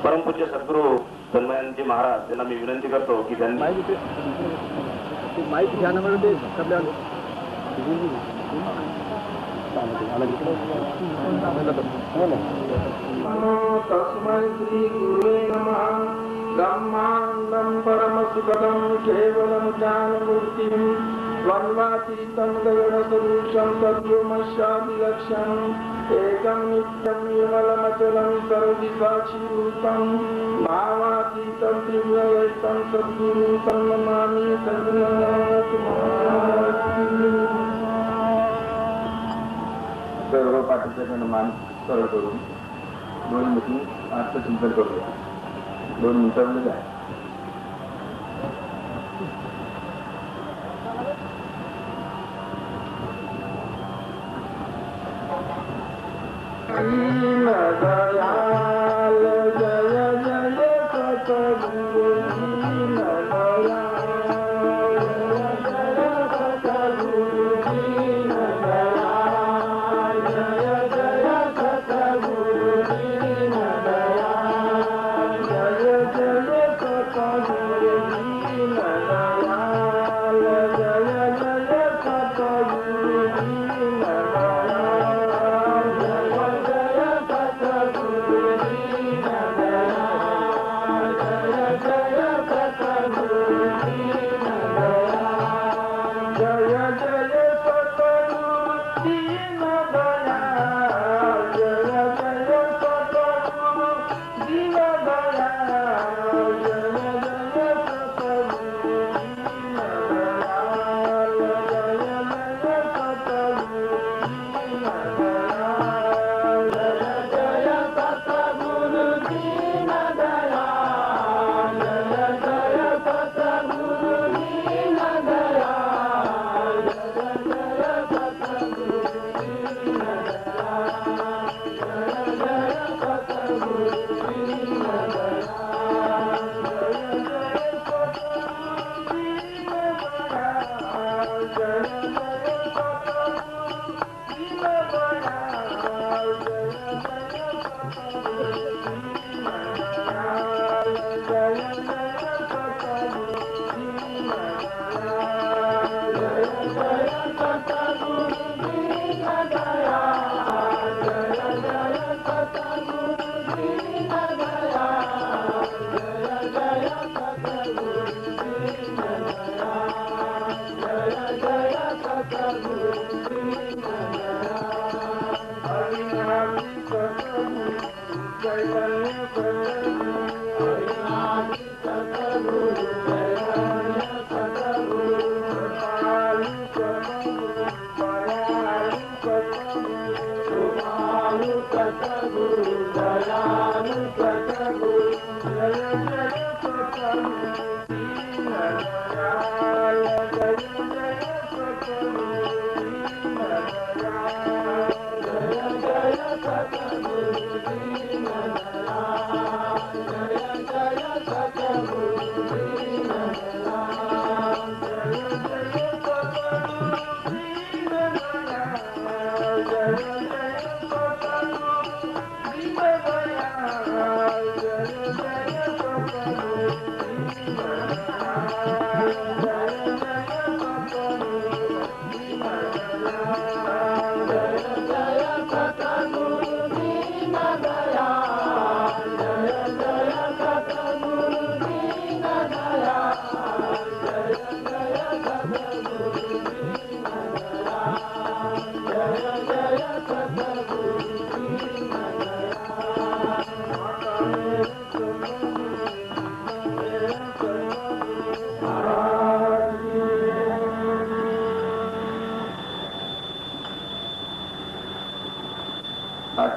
परमपूज्य सद्गुरू तन्मयानंदजी महाराज यांना मी विनंती करतो की त्यांनी माहिती ध्यानामध्ये तस्मै श्री गुरुवे नमः। ब्रह्माण्डं परमसुखदं केवलं ज्ञानमूर्तिं द्वन्द्वातीतं गगनसदृशं तद्व्योमस्यादिलक्ष्यम् एकं नित्यं निर्मलमचलं सर्वदिशाक्षीभूतं भावातीतं दिव्यवैतं सद्गुरुं तं नमामि। सर्व पाठीचं मान सरळ करून 2 मिनिट आत्मचिंतन करूया। 2 मिनिटांमध्ये जाय दयाल जय जय सतगुरु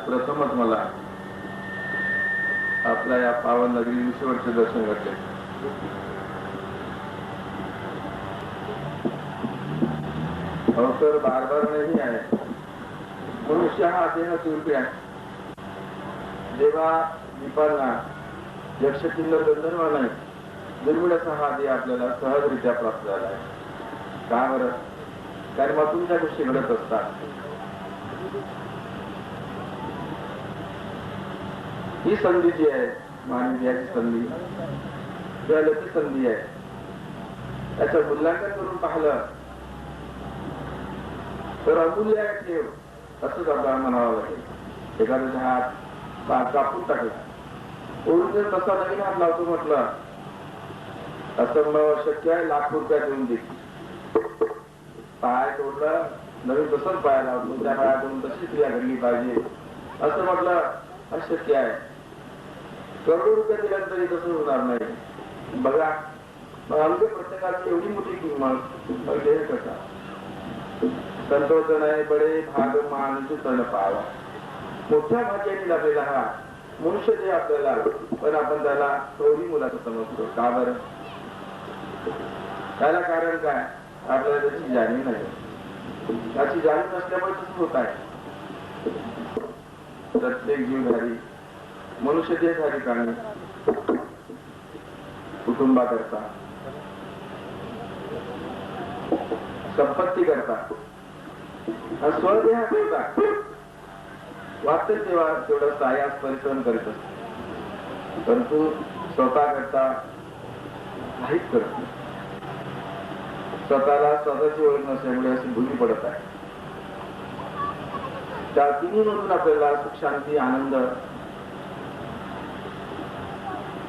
प्रथमच मला आपल्या या पावन नगरी विश्ववरचे दर्शन घडले. अवसर बार बार नाही आहे. मनुष्य हा देह स्वरूपी आहे. देवा दीपांना यक्ष किल्लर गंधर्व नाही, दुर्मिळ असा हा देह आपल्याला सहजरित्या प्राप्त झाला आहे. का बरं? कारण मग तुमच्या गोष्टी घडत असतात. ही संधी जी आहे मानवीयाची संधी किंवा लकी संधी आहे, त्याचं मूल्यांकन करून पाहिलं तर अमूल्य आहे ठेव असंच आपल्याला म्हणावं लागेल. एखाद्याचा हात कापून टाकला, ओरिजिनल तसा नवीन हात लावतो म्हटलं असंभव शक्य आहे. लाखो रुपया देऊन देखील पाय तोडलं, नवीन तसंच पाय लावतो, त्या पायातून तशी क्रिया घडली पाहिजे असं म्हटलं अशक्य आहे. करोडो रुपये दिल्यानंतरही तसं होणार नाही. बघा अवघे प्रत्येकाची एवढी मोठी किंमत देह कसा. संतोष नाही बडे भाग मान तण पावा. मोठ्या भाग्याने लाभलेला हा मनुष्य जे आपल्याला, पण आपण त्याला थोडी मुलाचं समजतो. का बरं? त्याला कारण काय? आपल्याला त्याची जाणीव नाही. त्याची जाणीव नसल्यामुळे तसं होत आहे. प्रत्येक जीवधारी मनुष्य देहधारी प्राणी कुटुंबाकरता, संपत्ती करता, स्वदेहा करता वाटते तेव्हा तेवढं सायास परिश्रम करीत असतो, परंतु स्वतः करता काहीच करत नाही. स्वतःला स्वतःची ओळख नसल्यामुळे अशी भुली पडत आहे. त्या तिन्ही मधून आपल्याला सुख शांती आनंद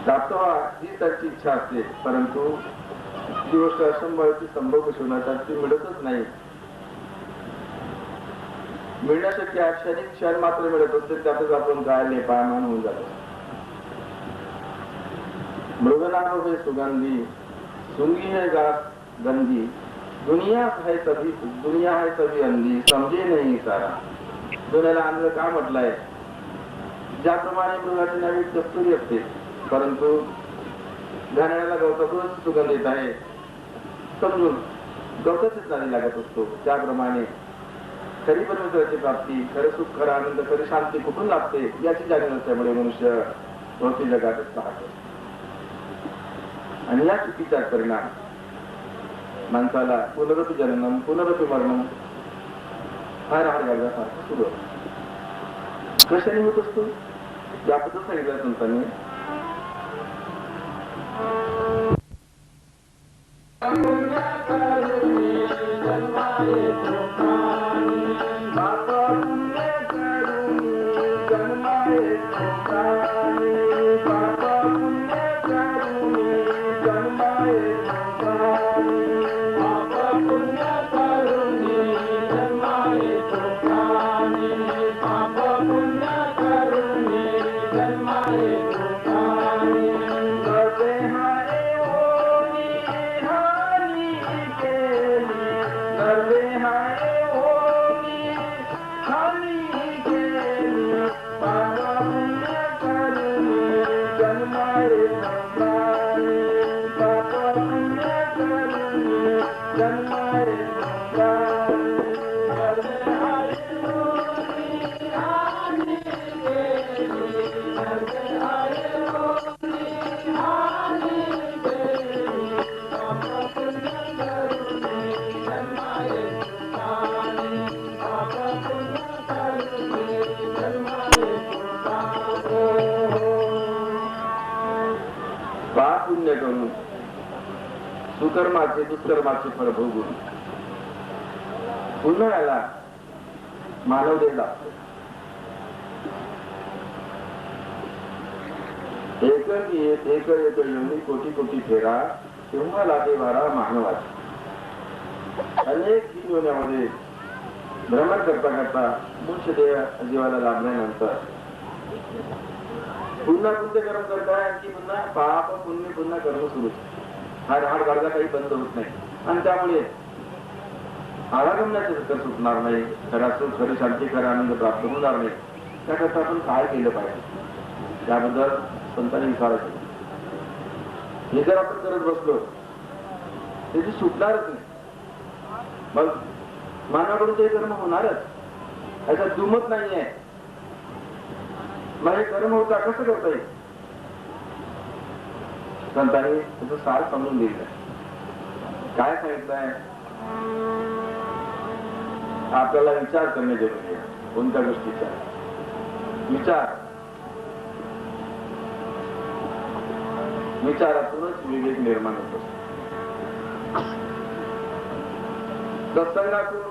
प्राप्त व्हावा ही त्याची इच्छा असते, परंतु जी गोष्ट असंभवाची संभव कशी ती मिळतच नाही. मिळण्यासाठी क्षणिक क्षण मात्र मिळत असते, त्यातच आपण गायले पायमान होऊन जातो. मृगनाभ है सुगंधी सुंगी है घास गंदी, दुनिया है सभी अंधी समजे नाही सारा. दुनियाला अंध का म्हटलंय? ज्याप्रमाणे मृगाची नावी कस्तुरी असते, परंतु घाण्याला गवतातूनच सुगंध येत आहे समजून गवताचीच नादी लागत असतो. त्याप्रमाणे खरी परमेश्वराची प्राप्ती, खरं सुख, खरं आनंद, खरी शांती कुठून लागते याची जाणीव नसल्यामुळे मनुष्य भौतिक जगातच पाहतो. आणि या चुकीचा परिणाम माणसाला पुनरपी जननम पुनरपी मरणम हा राहड घालण्यासारखा सुरू होतो. कशाने होत असतो याबद्दल सांगितलं संतांनी. पुण्य करून सुकर्माचे दुष्कर्माचे फळ भोगून पुन्हा याला मानव देह लागतो. एक योनी कोटी कोटी फेरा तेव्हा लागे वारा मानवाची. अनेक योन्यामध्ये भ्रमण करता करता मुख्य देह जीवाला लाभल्यानंतर पुन्हा पुण्य कर्म करताय की पुन्हा पाप पुण्य पुन्हा कर्म सुरू. हा राहड गाडगा काही बंद होत नाही आणि त्यामुळे आरागमनाचे चक्कर सुटणार नाही. खरा सुख, खरी शांती, खरा आनंद प्राप्त होणार नाही. त्याकरता आपण काय केलं पाहिजे त्याबद्दल संतांनी विचारायचं. हे जर आपण करत बसलो त्याची सुटणारच नाही. मग मानवाकडून ते कर्म होणारच, याच्यात दुमत नाही आहे. मग हे कर्म होता कसं करता येईल? संतांनी त्याचं सार समजून दिलं. काय सांगितलंय? आपल्याला विचार करणे जरुरी आहे. कोणत्या गोष्टीचा विचार? विचारातूनच विवेक निर्माण होतो. सत्संगातून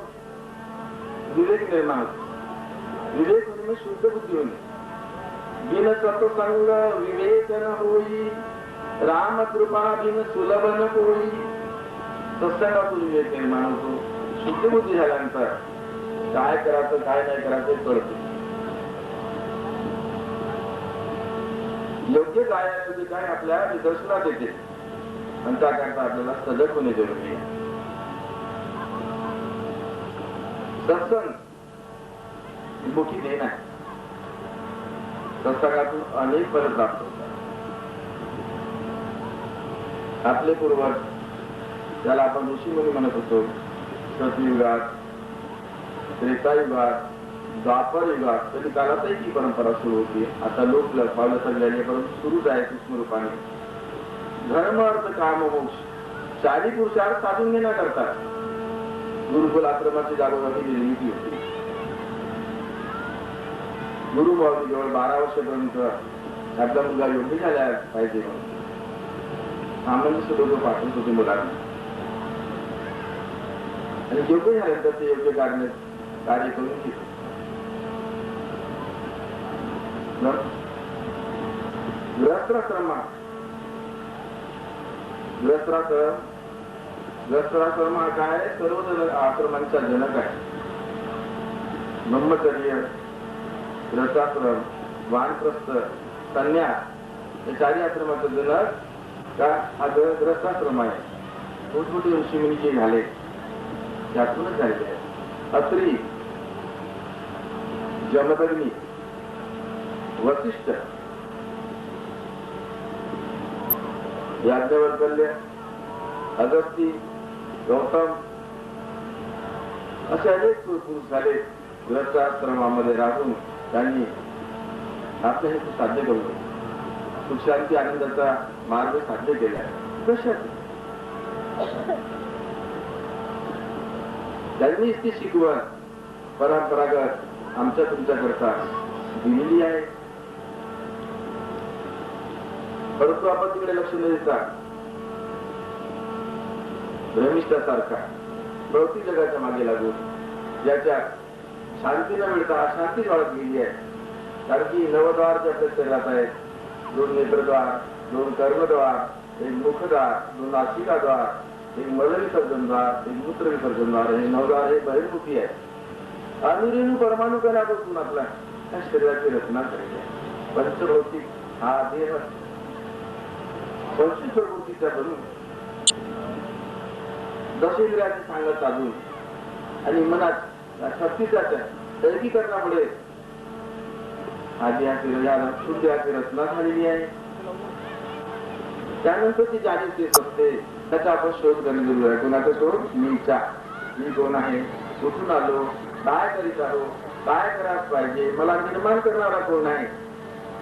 विवेक निर्माण होतो. विवेक म्हणजे शुद्ध बुद्धी होणे. बिन सत्संग विवेक न होई, राम कृपा बिन सुलभ न होई. सत्संगातून विवेक निर्माण होतो. शुद्ध बुद्धी झाल्यानंतर काय करायचं काय नाही करायचं कळतं. योग्य काय अयोग्य काय आपल्या निदर्शनात येते आणि त्याकरता आपल्याला सजग होणे जरुरी आहे. सत्संग मोठी देण आहे. सत्संगातून अनेक फल प्राप्त होतात. आपले पूर्वज त्याला आपण ऋषीमुनी म्हणत होतो. सतयुगात, त्रेतायुगात, द्वापर युगात तरी कालातही ही परंपरा सुरू होती. आता लोक पावलं सगळ्यांनी परंतु सुरूच आहे सूक्ष्म रूपाने. धर्म अर्थ काम मोक्ष चारी पुरुषार्थ साधून घेण्याकरता गुरुकुल आश्रमाची जागोजागी निर्मिती होती. गुरुभावनी जवळ 12 वर्षापर्यंत आपला मुलगा योग्य झाला पाहिजे म्हणून सामान्य लोक पाठवत होते मुलांना. आणि योग्य झाल्यानंतर ते योग्य कार्य करून घेतले. गृहस्थाश्रम हा काय? सर्व आश्रमांचा जनक आहे. ब्रह्मचर्य, गृहस्थाश्रम, वानप्रस्थ, संन्यास हे चारी आश्रमाचा जनक का हा गृहस्थाश्रम आहे. मोठमोठे ऋषीमुनी जे झाले त्यातूनच झालेले आहे. अत्री, जमदग्नी, वसिष्ठ, याज्ञवल्क्य, अगस्ती, गौतम असे अनेक पुरुष झाले. गृहस्थाश्रमामध्ये राहून त्यांनी आपले हेतू साध्य करू सुख शांती आनंदाचा मार्ग साध्य केला. कशात? त्यांनी ती शिकवण परंपरागत आमच्या तुमच्या करता दिलेली आहे. परंतु आपण तिकडे लक्ष न देता भ्रमिष्ठासारखा भौतिक जगाच्या मागे लागून ज्याच्या शांती न मिळता अशांती वाढत गेली आहे. कारण की नवद्वार जे आपल्या शरीरात आहेत, 2 नेत्रद्वार, 2 कर्मद्वार, 1 मुखद्वार, 2 नासिकाद्वार, 1 मलविसर्जनद्वार, 1 मूत्र विसर्जनद्वार, हे 9 द्वार हे बहिर्मुखी आहे. अणुरेणू परमाणू कणापासून आपल्या त्या शरीराची रचना केली आहे. पंचभौतिक हा देह 25 प्रवृत्तीच्या बनून दशेंद्रियाची सांगत साधून आणि मनात 36च्या दैवीकरणामुळे आधी शुद्ध रचना झालेली आहे. त्यानंतर ती जाणीव तेच असते. त्याचा आपण शोध करणे जरूर आहे. कोणाचा शोध? मी कोण आहे, कुठून आलो, काय करीत आलो, काय करायला पाहिजे, मला निर्माण करणारा कोण आहे,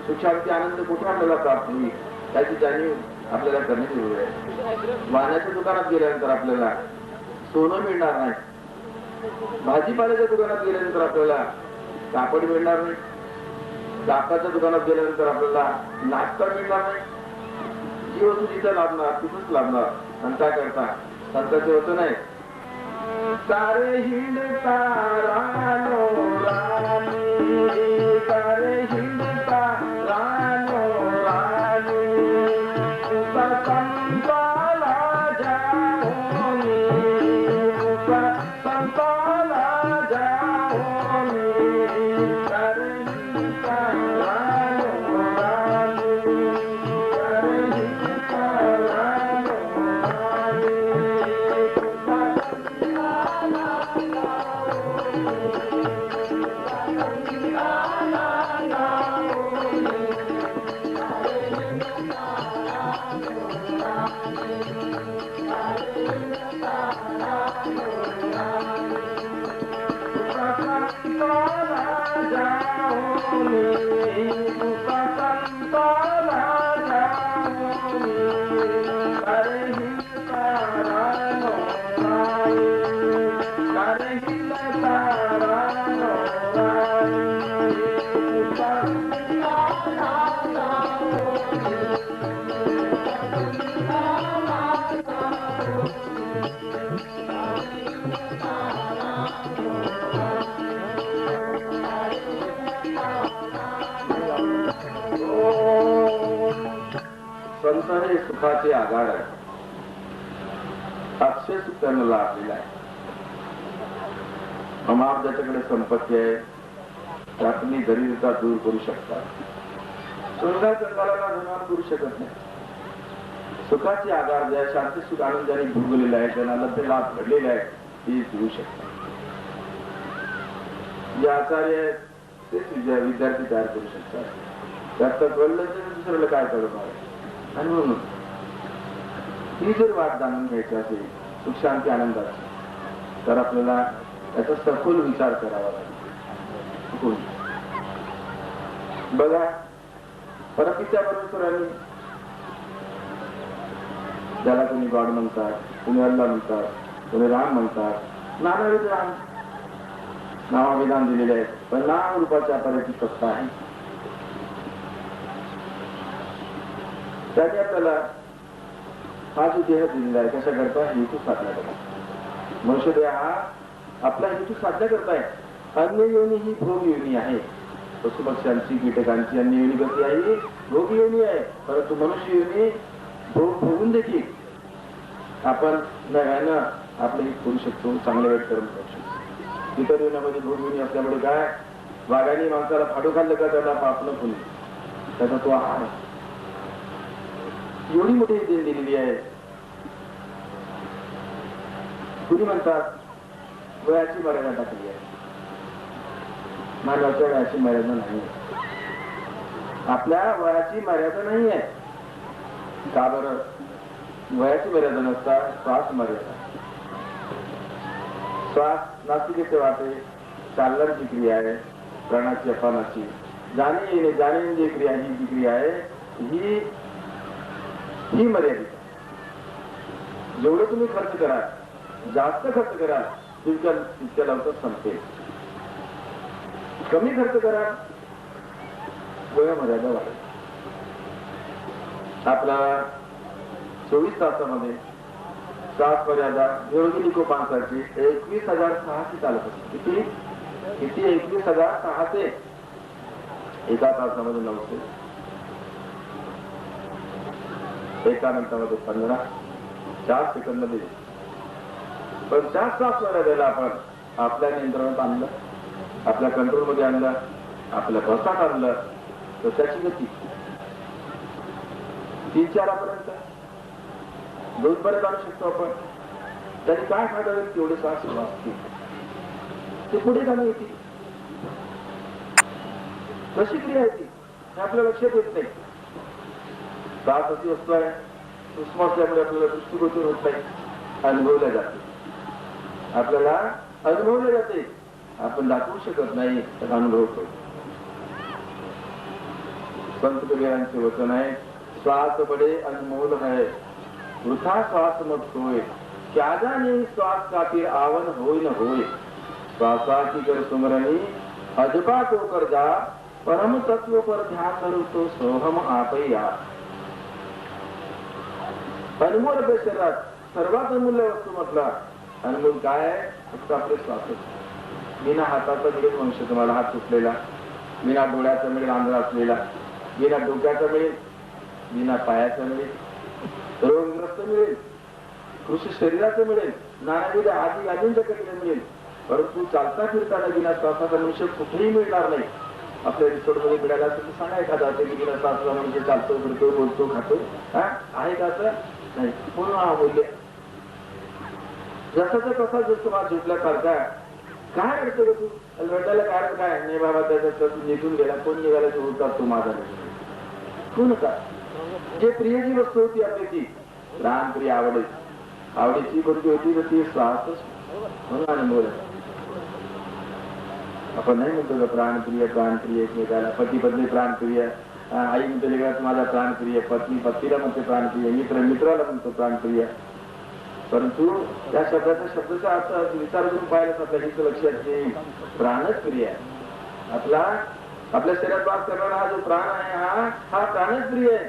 सुख-शांती आनंद कुठे आपल्याला प्राप्त होईल त्याची जाणीव आपल्याला करणे जरूर आहे. वाहनाच्या दुकानात गेल्यानंतर आपल्याला सोनं मिळणार नाही. भाजीपाल्याच्या दुकानात गेल्यानंतर आपल्याला कापड मिळणार नाही. कापडाच्या दुकानात गेल्यानंतर आपल्याला नाश्ता मिळणार नाही. जी वस्तू जिथं लाभणार तिथंच लाभणार. आणि त्याकरता संतांचे वचन आहे, सारे हिंडता रानो राणी, सारे हिंडता रानो राणी, संताला जाओनी, संताला जाओनी, सारे हिंडता रानो राणी, सारे हिंडता रानो राणी. संसार हे सुखाचे आगार आहे. अक्षय सुख त्यांना लाभलेला आहे. अमाप ज्याच्याकडे संपत्ती आहे त्यातली दरिद्रता दूर करू शकतात. सोंगार कंगालाला धनवान करू शकत नाही. सुखाचे आगार ज्या शांती सुख आनंद ज्यांनी भोगलेला आहे, त्यांना लब्ध लाभ घडलेला आहे, ते देऊ शकतात. जे आचार्य आहेत तेच विद्यार्थी तयार करू शकतात. त्यात कळलं तर दुसऱ्याला काय कळणार आहे. आणि म्हणून ही जर वाट जाणून घ्यायची असेल सुख शांती आनंदाची, तर आपल्याला त्याचा सखोल विचार करावा लागेल. बघा, परपित्या परमेश्वरांनी, ज्याला कोणी गॉड म्हणतात, कोणी अल्लाह म्हणतात, कोणी राम म्हणतात, नानाविध राम नावाविधान दिलेले आहेत. पण नाम रूपाच्या अपराची सत्ता आहे. त्याने आपल्याला हा जो देह दिलेला आहे कशा करता हेतू साधला करता. मनुष्य देह हा आपला हेतू साधला करताय. अन्य योनी ही भोग योनी आहे. पशुपक्ष्यांची कीटकांची अन्य योनी कशी आहे, भोग योनी आहे. परंतु मनुष्य योनी भोग भोगून देखील आपण नव्यानं आपले हित करू शकतो, चांगले वाईट कर्म करू शकतो. इतर योनामध्ये भोग योनी असल्यामुळे काय, वाघाने माणसाला फाडू खाल्लं का त्याला पाप न कोणी, त्याचा तो आहार. एवढी मोठी देण दिलेली आहे. कुणी म्हणतात वयाची मर्यादा टाकली आहे. मानवाच्या वयाची मर्यादा नाही. आपल्या वयाची मर्यादा नाही आहे. का बरं? वयाची मर्यादा नसता श्वास मर्यादा. श्वास नासिकेचे वाटे चालण्याची क्रिया आहे, प्राणाची अपानाची. जाणे येणे जाणे जी क्रिया, ही जी क्रिया आहे ही मर्यादित. जेवढं तुम्ही खर्च कराल, जास्त खर्च कराल, तितक्या लवकर संपेल. कमी खर्च कराल, वय मर्यादा वाढेल. आपला 24 तासामध्ये श्वास मर्यादा निरोगी निकोपांसाची 21,600 चालत असते. किती 21,600. एका तासामध्ये 900, एका मिनिटामध्ये 15, 4 सेकंद मध्ये. पण 4 श्वास मर्यादेला आपण आपल्या नियंत्रणात आणलं, आपल्या कंट्रोल मध्ये आणलं, आपल्या बसात आणलं, तर त्याची गती 3-4 2 पर्यंत आणू शकतो आपण. त्याने काय फायदा होईल? तेवढे श्वास वाचतील, ते पुढे का नाही येतील. कशी क्रिया आहे ती हे आपल्या लक्षात येत नाही. श्वास अशी वस्तू आहे, सूक्ष्म असल्यामुळे आपल्याला दृष्टिगोचर होत नाही, अनुभवल्या जाते. आपल्याला अनुभवले जाते, आपण दाखवू शकत नाही, तर अनुभव करतो. संत कबीरांचे वचन आहे, श्वास बडे अनमोल है, वृथा श्वास मत होय, क्या जाने श्वास खातिर आवन होय न होय, श्वासाची कर सुमरणी अजपा तो कर जा, परम तत्व पर ध्यान करू तो सोहम आपया. अनमोल आपल्या शरीरात सर्वात अमूल्य वस्तू म्हटला, अनमोल काय आहे? फक्त आपले श्वास. बिना हाताचा मिळेल मनुष्य तुम्हाला, हात तुटलेला, बिना डोळ्याचा मिळेल आंधळा असलेला, बिना डोक्याचा मिळेल, बिना पायाचा मिळेल, रोगग्रस्त मिळेल, कृषी शरीराचं मिळेल, नानाविध आधी आधींच्या कठीण मिळेल. परंतु चालता फिरताना बिना श्वासाचा मनुष्य कुठेही मिळणार नाही. आपल्या रिसोर्ट मध्ये मिळाला असेल तर सांगा एखादा ते बिना श्वासाचा म्हणजे चालतो, फिरतो, बोलतो, खातो, आहे का? असं नाही. पूर्ण अमूल्य. जसाचा तसा जर तुम्हाला झोपल्यासारखा. काय करतो ग तू? रडायला कारण काय नाही बाबा, त्याच्या निघून गेला. कोण निघाला तो होता तो माझा कोण होता? जे प्रिय जी वस्तू होती आपली, ती लहान प्रिय आवडीची कोणती होती? ती श्वासच. म्हणून अनुभव आपण नाही म्हणतो का प्राणप्रिय एकमेकाला, पती पत्नी प्राणप्रिय, आई म्हणते लेकरात माझा प्राणप्रिय, पत्नी पत्नीला म्हणते प्राणप्रिय, मित्र मित्राला म्हणतो प्राणप्रिय. परंतु त्या शब्दाचा अर्थ विचार करून पाहिलं तर आपल्या लक्षात येईल प्राणच प्रिय आहे. आपल्या शरीरात वास करणारा हा जो प्राण आहे हा प्राणच प्रिय आहे.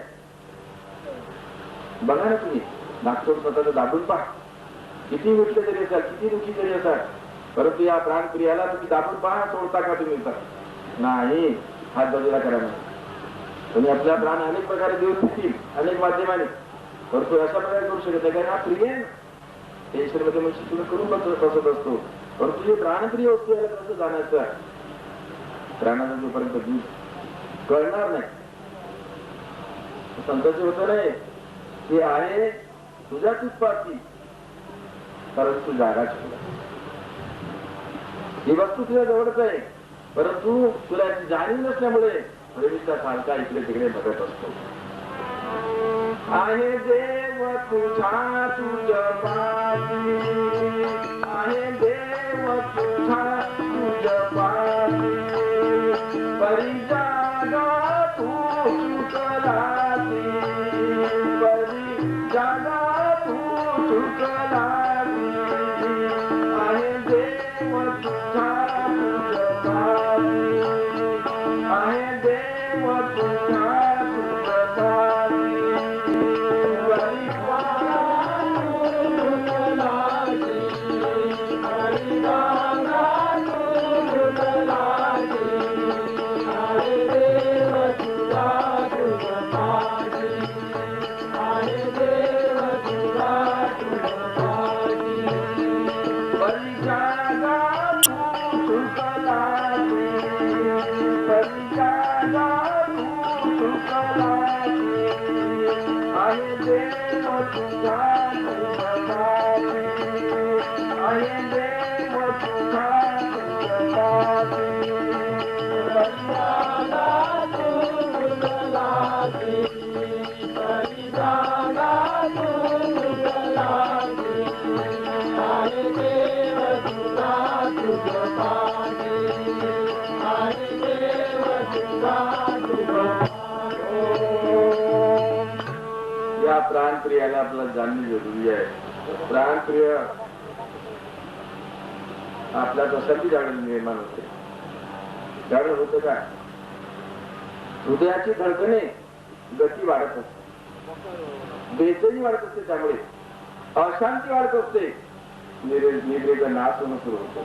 बघा ना तुम्ही नागपूर स्वतःला दाबून पहा, किती म्हटले तरी असाल, किती दुखी तरी असाल, परंतु या प्राणप्रियाला तुम्ही दाबून पहा, सोडता का तुम्ही नाही, हात बाजूला करा नाही. तुम्ही आपला प्राण अनेक प्रकारे देऊ शकतील, अनेक माध्यमाने, परंतु अशा प्रकारे करू शकत नाही. हा प्रिय आहे, टेन्शनमध्ये मग तुम्ही करून बसत असतो. परंतु जे प्राणप्रिय वस्तू याला कसं जाण्याचं, प्राणाचा जोपर्यंत दूध कळणार नाही, संतांचे होत नाही हे आहे तुझ्या तुझपाती, परंतु जागा ठेवला. ही वस्तू तुझ्या जवळच आहे, परंतु तुला याची जाणीव नसल्यामुळे प्रेमीचा सारखा इकडे तिकडे बघत असतो. आहे देव तुझा तुझपाती, आहे देव तुझा तुझपाती, परी जागा तू चुकलाती, परी जागा तू चुकलाती, आहे देव तुझा तुझपाती, आहे देव तुझा तुझपाती, परी जागा तू चुकलाती, परी जागा तू चुकलाती, या प्राणप्रियाला आपल्याला जाणणे जरुरी आहे. प्राणप्रिय आपल्या कशाची जाणीव निर्माण होते, जाणीव होतं का? हृदयाची धडकणे गती वाढत असते, बेचैनी वाढत असते, त्यामुळे अशांती वाढत असते, निद्रेचा नाश होणं सुरू होतो.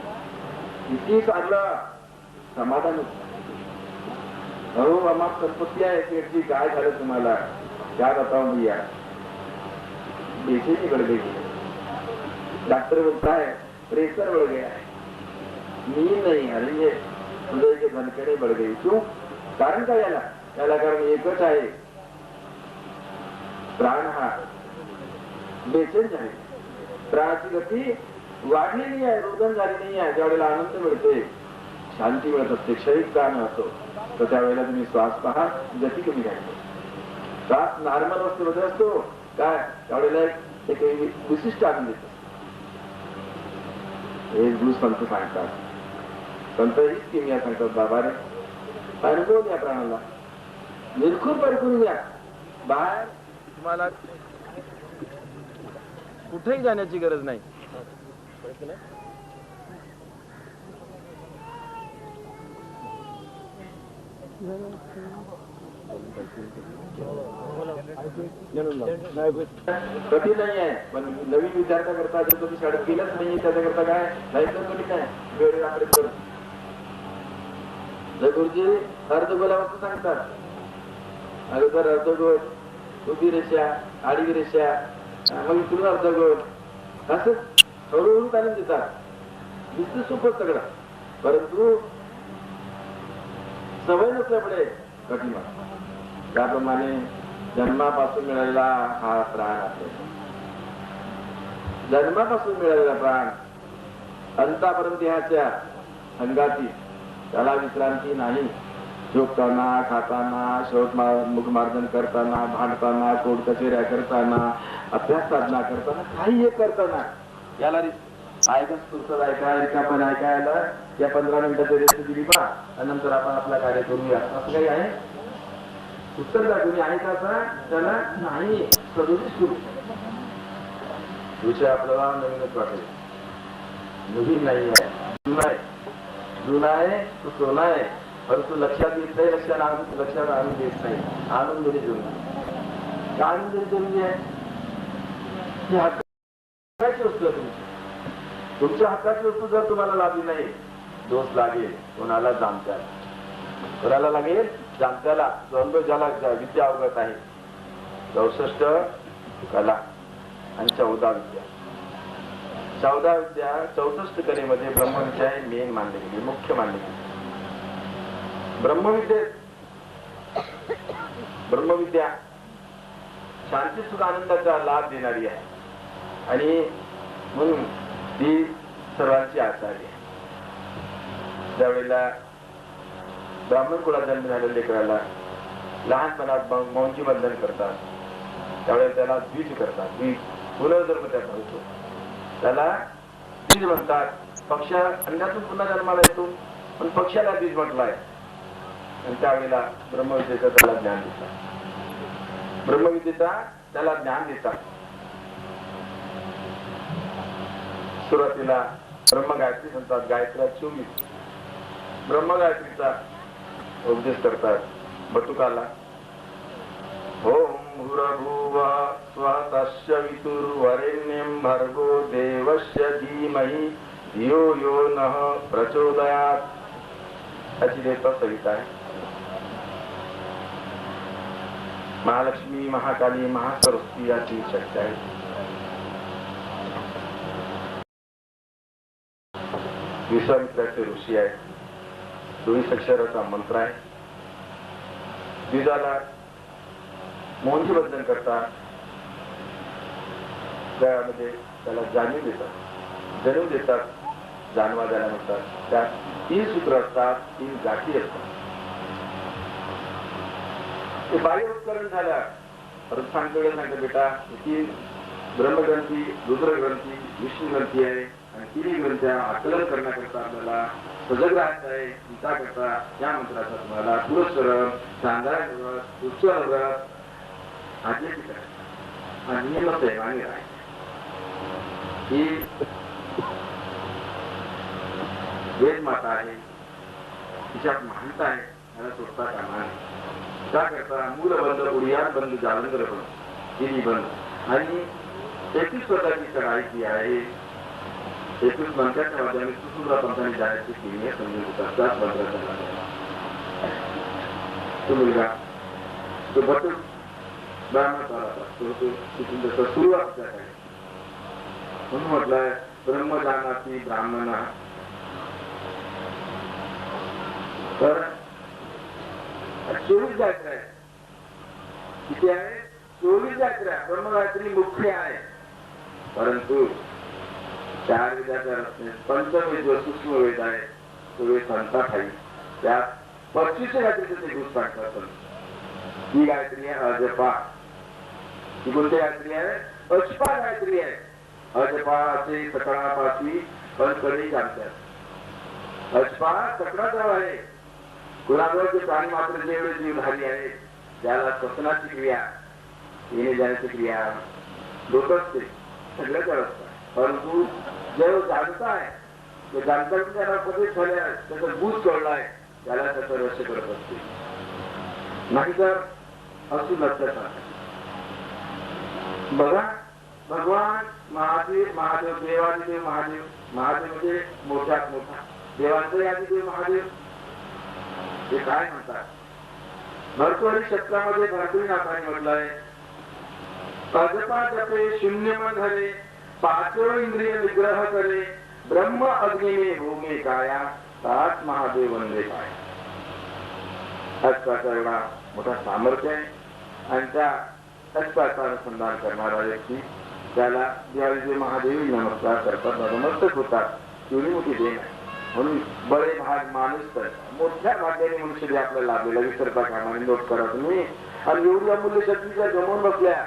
किती चांगलं समाधान होत. अहो आम्हाला संपत्ती आहे शेठची, काय झालं तुम्हाला, क्या बताऊं भैया, बेचैनी बढ़ गई, डॉक्टर बोलता है प्रेशर बढ़ गया है, नींद नहीं आ रही है, हृदय की धड़कनें बढ़ गई. क्यों? कारण काय याला? कारण एकच आहे, प्राण हा बेचैन झाले, प्राणाची गती वाढलेली आहे, रोदन झाली नाही आहे. ज्यावेळेला आनंद मिळते, शांती मिळत असते, क्षणिक प्राण असतो, तर त्यावेळेला तुम्ही श्वास पहा, गती कमी घ्यायची. श्वास नॉर्मल अवस्थेमध्ये असतो काय, त्यावेळेला एक विशिष्ट आनंद येतो. हे गुरु संत सांगतात, संत हीच किमया सांगतात, बाबा रे अनुभव द्या प्राणाला, निरखून परखून द्या. बाहेर तुम्हाला कुठेही जाण्याची गरज नाही. कठीण नाही आहे, पण नवीन विद्यार्थ्या करता जर तुम्ही शाळेत गेलंच नाही त्याच्याकरता काय नाही तर कठीण आहे. वेळ आपले कर गुरुजी अर्धगोलावरती सांगतात, अगोदर अर्धगोल, उभी रेषा, आडवी रेषा, मग इकडून अर्धगोल, असं हळूहळू तालीम देतात. दिसतं सोपं सगळं, परंतु सवय नसल्यामुळे कठीण. त्याप्रमाणे जन्मापासून मिळालेला हा प्राण आहे, जन्मापासून मिळालेला प्राण अंतापर्यंत ह्याच्या अंगाती, त्याला विश्रांती नाही. झोपताना, खाताना, मुखमार्जन करताना, भांडताना, कोर्ट कचेऱ्या करताना, अभ्यास साधना करताना, काही एक करताना याला ऐकायला या 15 मिनिटाची रेस्ट दिली पहा आणि नंतर आपण आपला कार्य करूया असं काही आहे? उत्तर द्या तुम्ही आहे का असं? त्याला नाही, सदोदित सुरू विषय आपल्याला नवीनच वाटेल, नवीन नाही आहे, जुना आहे. जुना आहे तो सोना आहे, परंतु लक्षात येत नाही, लक्षात आणून देत नाही. आणून दिली जुनी, आणून दिली जरुरी आहे. ही हक्काची वस्तू आहे तुमची. तुमच्या हक्काची वस्तू जर तुम्हाला लाभली नाही, दोष लागेल कोणाला? जाणत्याला. कोणाला लागेल? जाणत्याला. जो ज्याला विद्या अवगत आहे. 64 कला आणि 14 विद्या. 14 विद्या 64 कलेमध्ये ब्रह्मविद्या हे मेन मानले गेले, मुख्य मानले गेले. ब्रह्मविद्या शांती सुख आनंदाचा लाभ देणारी आहे आणि म्हणून ती सर्वांची आचार्य आहे. ज्यावेळेला ब्राह्मण कुळात जन्म झालेल्या लेकराला लहानपणात मौंची बंधन करतात, त्यावेळेला त्याला द्विज करतात. द्विज पुनर्जन्म त्याचा होतो, त्याला द्विज म्हणतात. पक्ष अंड्यातून पुन्हा जन्माला येतो, पण पक्षाला द्विज म्हटलाय. आणि त्यावेळेला ब्रह्मविद्येचा त्याला ज्ञान देतात. ब्रह्मविद्येचा त्याला ज्ञान देतात. सुरुवातीला ब्रह्मगायत्री म्हणतात. गायत्र्या 24 ब्रह्मगायत्रीचा उपदेश करतात. बटुकाला ओम भूर्भुवः स्वः तस्य वितुर्वरेण्यं भर्गो देवस्य धीमहि धियो यो नः प्रचोदयात् याची देवता सविता आहे. महालक्ष्मी, महाकाली, महासरस्वती याची शक्ती आहे. विश्वामित्राचे ऋषी आहेत. 24 अक्षराचा मंत्र आहे. द्विजाला मोहनची बंधन करतात, त्यामध्ये त्याला जाणीव देतात, जणीव देतात, जाणवा द्यायला म्हणतात. त्यात 3 सूत्र असतात, 3 गाठी असतात. ते बाह्य उपकरण झाल्या परत सांगतो बेटा, 3 ब्रह्मग्रंथी, रुद्रग्रंथी, विष्णू ग्रंथी आहे आणि 3 ग्रंथ्या आकलन करण्याकरता आपल्याला सजग राहायचं आहे. चिंता करता या मंत्राचा तुम्हाला पुरस्करण, सांगायचं, उच्चारत आधी आणि नियमच आहे. आणि ही वेद माता आहे, तिच्यात महानता आहे, मला सोडता कामा आहे. त्याकरता मूलबंध, उडियान बंद, जालंधर बंद, गिरी बंद आणि 33 स्वतःची चढाई की आहे. 33 मंत्राच्या माध्यमाने सुसुंदर पंथाने जायची केली आहे. समजून घेतात त्याच मंत्राचा तो मुलगा तो बटूक ब्राह्मण सुरुवात आहे. म्हणून म्हटलंय ब्रह्मजानाती ब्राह्मण. तर 24 गायत्री आहे. किती आहे? 24 गायत्री. ब्रह्मगायत्री मुख्य आहे, परंतु 4 वेदाच्या रचने पंचवेद व सूक्ष्म वेद आहे. तो वेद संतात आहे. त्यात 25 गायत्रीचे ते गुण सांगतात. ही गायत्री आहे अजपा. ही कोणती गायत्री आहे? अजपा गायत्री आहे. अजपाचे सकळापाची कणकणी जाणतात. अजपा सकळाजवळ आहे. कुणाजवळ जे प्राणी मात्र जेवढे जीवधारी आहे त्याला श्वसनाची क्रिया, येणे जाण्याची क्रिया होत असते, सगळ्याच असतात. परंतु जे जाणता आहे, तो जाणता त्याला पदे झाल्या त्याचा बूज कळलाय, त्याला त्याचं रहस्य करत असते. नाहीतर असू लक्षात बघा. भगवान महादेव, महादेव देवादिदेव महादेव. महादेव म्हणजे मोठ्यात मोठा, देवांचा आदिदेव महादेव. ते काय म्हणतात? भरतरी शतकामध्ये भरतरी नाथाने म्हटलंय, अजपा जपे शून्य मन धरे, 5 इंद्रिय निग्रह करे, ब्रह्म अग्नि में होमे काया, ताच महादेव वंदे पाय. अजपाचा एवढा मोठा सामर्थ्य आहे आणि त्या अजपाचा अनुसंधान करणारा व्यक्ती त्याला देवादिदेव महादेवी नमस्कार करतात, नतमस्तक होतात. एवढी मोठी देण आहे. म्हणून बळे भाग माणूस तर मोठ्या भाग्याने मनुष्य आपल्याला लाभलेला विसरता कामाने नोट करा तुम्ही. आणि एवढी अमूल्य शक्तीच्या गमवून बसल्या,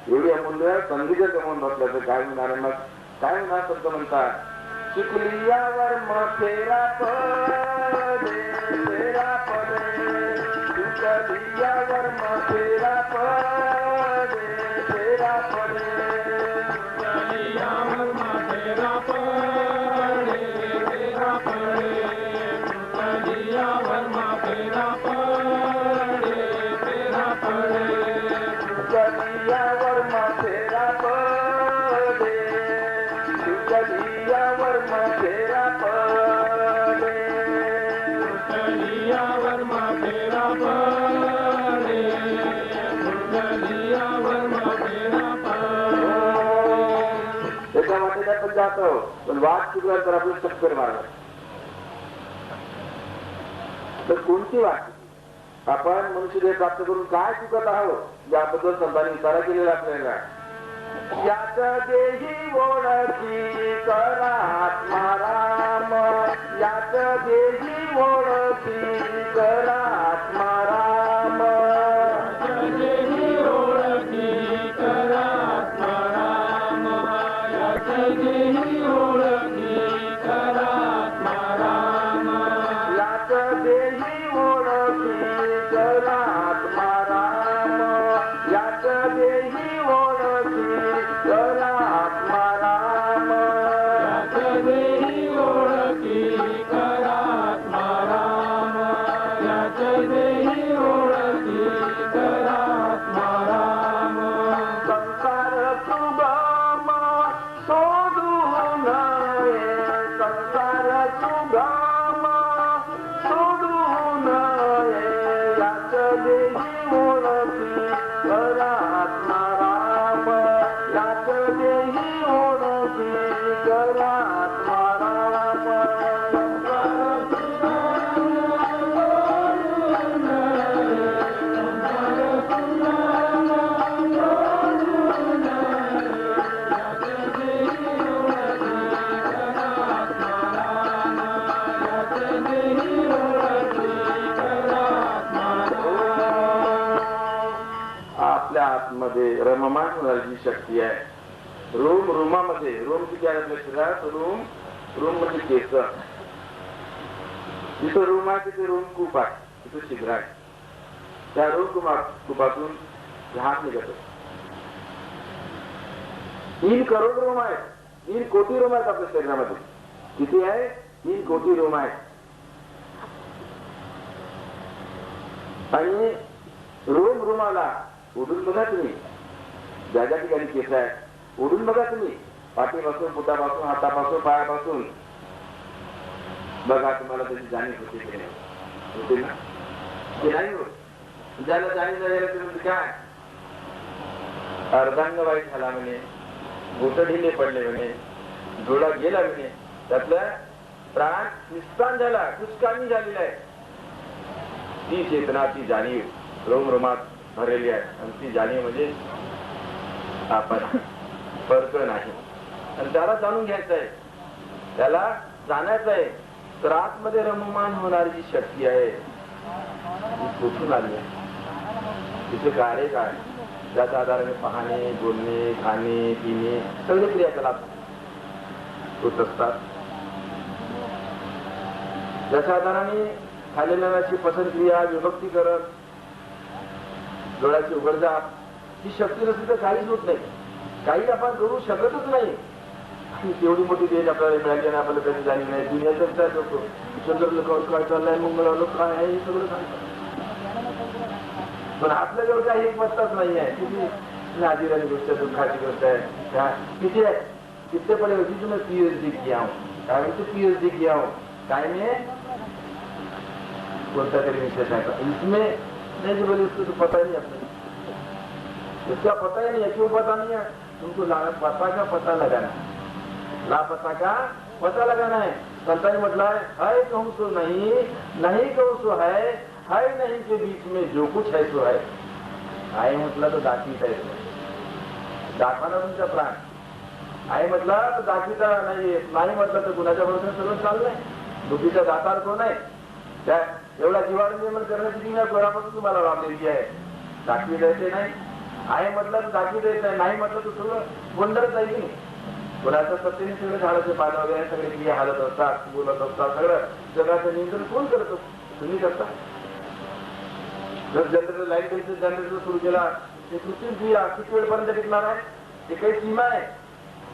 एवढी अमूल्य संधीच्या गमवून बसल्या तर काय होणार? मग काय होणार? संत म्हणतात चुकलियावर फेरा पडे फेरा पडे चुकलियावर फेरा पडे फेरा पडे चुकलियावर फेरा पडे फेरा पडे चुकलियावर फेरा पडे फेरा पडे चुकलियावर फेरा पडे चुकलियावर फेरा पडे चुकलियावर फेरा पडे चुकलियावर फेरा पडे. त्याच्यामध्ये आपण जातो पण वाट चुकला तर आपण चक्कर मारणार तर कोणती वाट आपण मनुष्यदेह प्राप्त करून काय चुकत आहोत याबद्दल संतांनी विचार केलेला आपल्याला याच देही ओळखी करा आत्माराम याच देही ओळखी करा आत्माराम देही ओळखी करा आत्माराम याच देही ओळखी करा आत्माराम याच देही ओळखी करा आत्माराम याच देही ओळखी करा आत्माराम याच देही ओळखी करा आत्माराम याच देही ओळखी करा आत्माराम. संसार सुगम सोडू नये संसार सुगम सोडू नये याच देही ओळखी करा आत्माराम याच देही ओळखी करा आत्माराम आपल्या आतमध्ये रममाण होणारी शक्ती आहे रोम रोमामध्ये रोम किती आहे आपल्या शरीरात रोम रोम म्हणजे केस जिथं रोम आहे तिथे रोम कूप आहे तिथे छिद्र आहे त्या रोम कुपातून घाम निघत 3 करोड रोम आहेत 3 कोटी रोम आहेत आपल्या शरीरामध्ये किती आहे 3 कोटी रोम आहेत आणि रोम रोमाला ओढून बघा तुम्ही ज्या ज्या ठिकाणी केस आहे ओढून बघा तुम्ही पाठीपासून पोटापासून हातापासून पायापासून बघा तुम्हाला त्याची जाणीव होते की नाही होते ना ते नाही होत ज्याला जाणीव झालेलं तुम्ही काय अर्धांग वाईट झाला म्हणे बोट ढिले पडले म्हणे डोळा गेला म्हणे त्यातला प्राण निस्तान झाला कुचकामी झालेला आहे ती चेतना ती जाणीव रोमरोमात भरलेली आहे आणि ती जाणीव म्हणजे आपण फरक नाही आणि त्याला जाणून घ्यायचं आहे त्याला जाण्याचं आहे तर आतमध्ये रममान होणारी जी शक्ती आहे ती कुठून आली आहे तिचे कार्य काय त्याच्या आधाराने पाहणे बोलणे खाणे पिणे सगळे क्रियाकलाप होत असतात त्याच्या आधाराने खालेल्याची पसंत क्रिया विभक्ती करत डोळ्याची उघडझाप ही शक्ती नसली तर काहीच होत नाही काही आपण करू शकतच नाही एवढी मोठी देश आपल्याला मिळाली आणि आपल्याला त्याची जाणीव नाही दुनियाचा विचार करतो चंद्र लोकांवर काय चाललंय मंगळावर लोक काय आहे हे सगळं सांगतात पण आपल्याजवळ काही एक पत्ताच नाही आहे किती नाजीराची गोष्ट आहे दुःखाची गोष्ट आहे किती आहे कितने पड़े हो जी मैं PhD किया हूँ काय म्हणते PhD किया हूँ काय में कोणता तरी विषय आहे इसमें नहीं जी बोले इसको तो पता ही नहीं अपने इसका पता ही नहीं है क्यों पता नहीं है तुमको पता का पता लगाना लापता का पता लगाना है संतांनी म्हटलं है कहूँ सो नहीं नहीं कहूँ सो है नहीं के बीच में जो कुछ है सो है आहे म्हटलं तर दाखवीत आहे दाखवा ना तुमचा प्राण आहे म्हटलं तर दाखवीता नाही म्हटलं तर गुन्ह्याच्या बरोबर सगळं चाललंय बुद्धीचा दातार कोण आहे त्या एवढा जीवाणू निर्माण करण्याची दुनिया घरापासून तुम्हाला लावलेली आहे दाखवी द्यायचे नाही आहे म्हटलं तर दाखवी द्यायचं नाही म्हटलं तर सगळं गोंधळच आहे की नाही कोणाच्या सत्तेने सगळे झाडाचे पानं वगैरे सगळे किती हालत असतात, बोलत असतात, सगळं जगाचं नियंत्रण कोण करतो? तुम्ही करता. जर जनरेटर लाईट द्यायचं जनरेटर सुरू केला ते कृत्रिम क्रिया किती वेळपर्यंत टिकणार आहे? ते काही सीमा आहे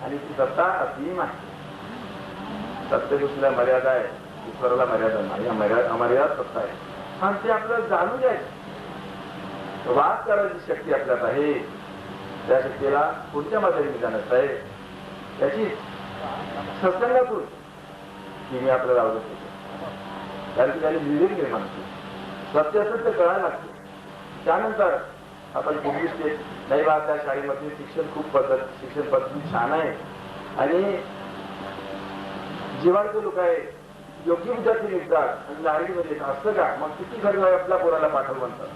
आणि ती सत्ता असीम आहे. सत्य गोष्टीला मर्यादा आहे, ईश्वराला मर्यादा नाही. अमर्याद सत्ता आहे आणि ते आपल्याला जाणून घ्यायचं. वाद करायची शक्ती आपल्यात आहे. त्या शक्तीला कोणत्या माध्यमाने जाणत आहे त्याची सत्संगातून की मी आपल्याला आवडत होतो. कारण की त्याने विवेक निर्माण केले. सत्य असत कळायला लागते. त्यानंतर आपण पूर्वी नाही बा त्या शाळेमध्ये शिक्षण पद्धती छान आहे आणि जिवाळचे लोक आहे, योग्य विद्यार्थी निघतात आणि लाडीमध्ये असतं का? मग किती खर्च आपल्या पोराला पाठव म्हणतात.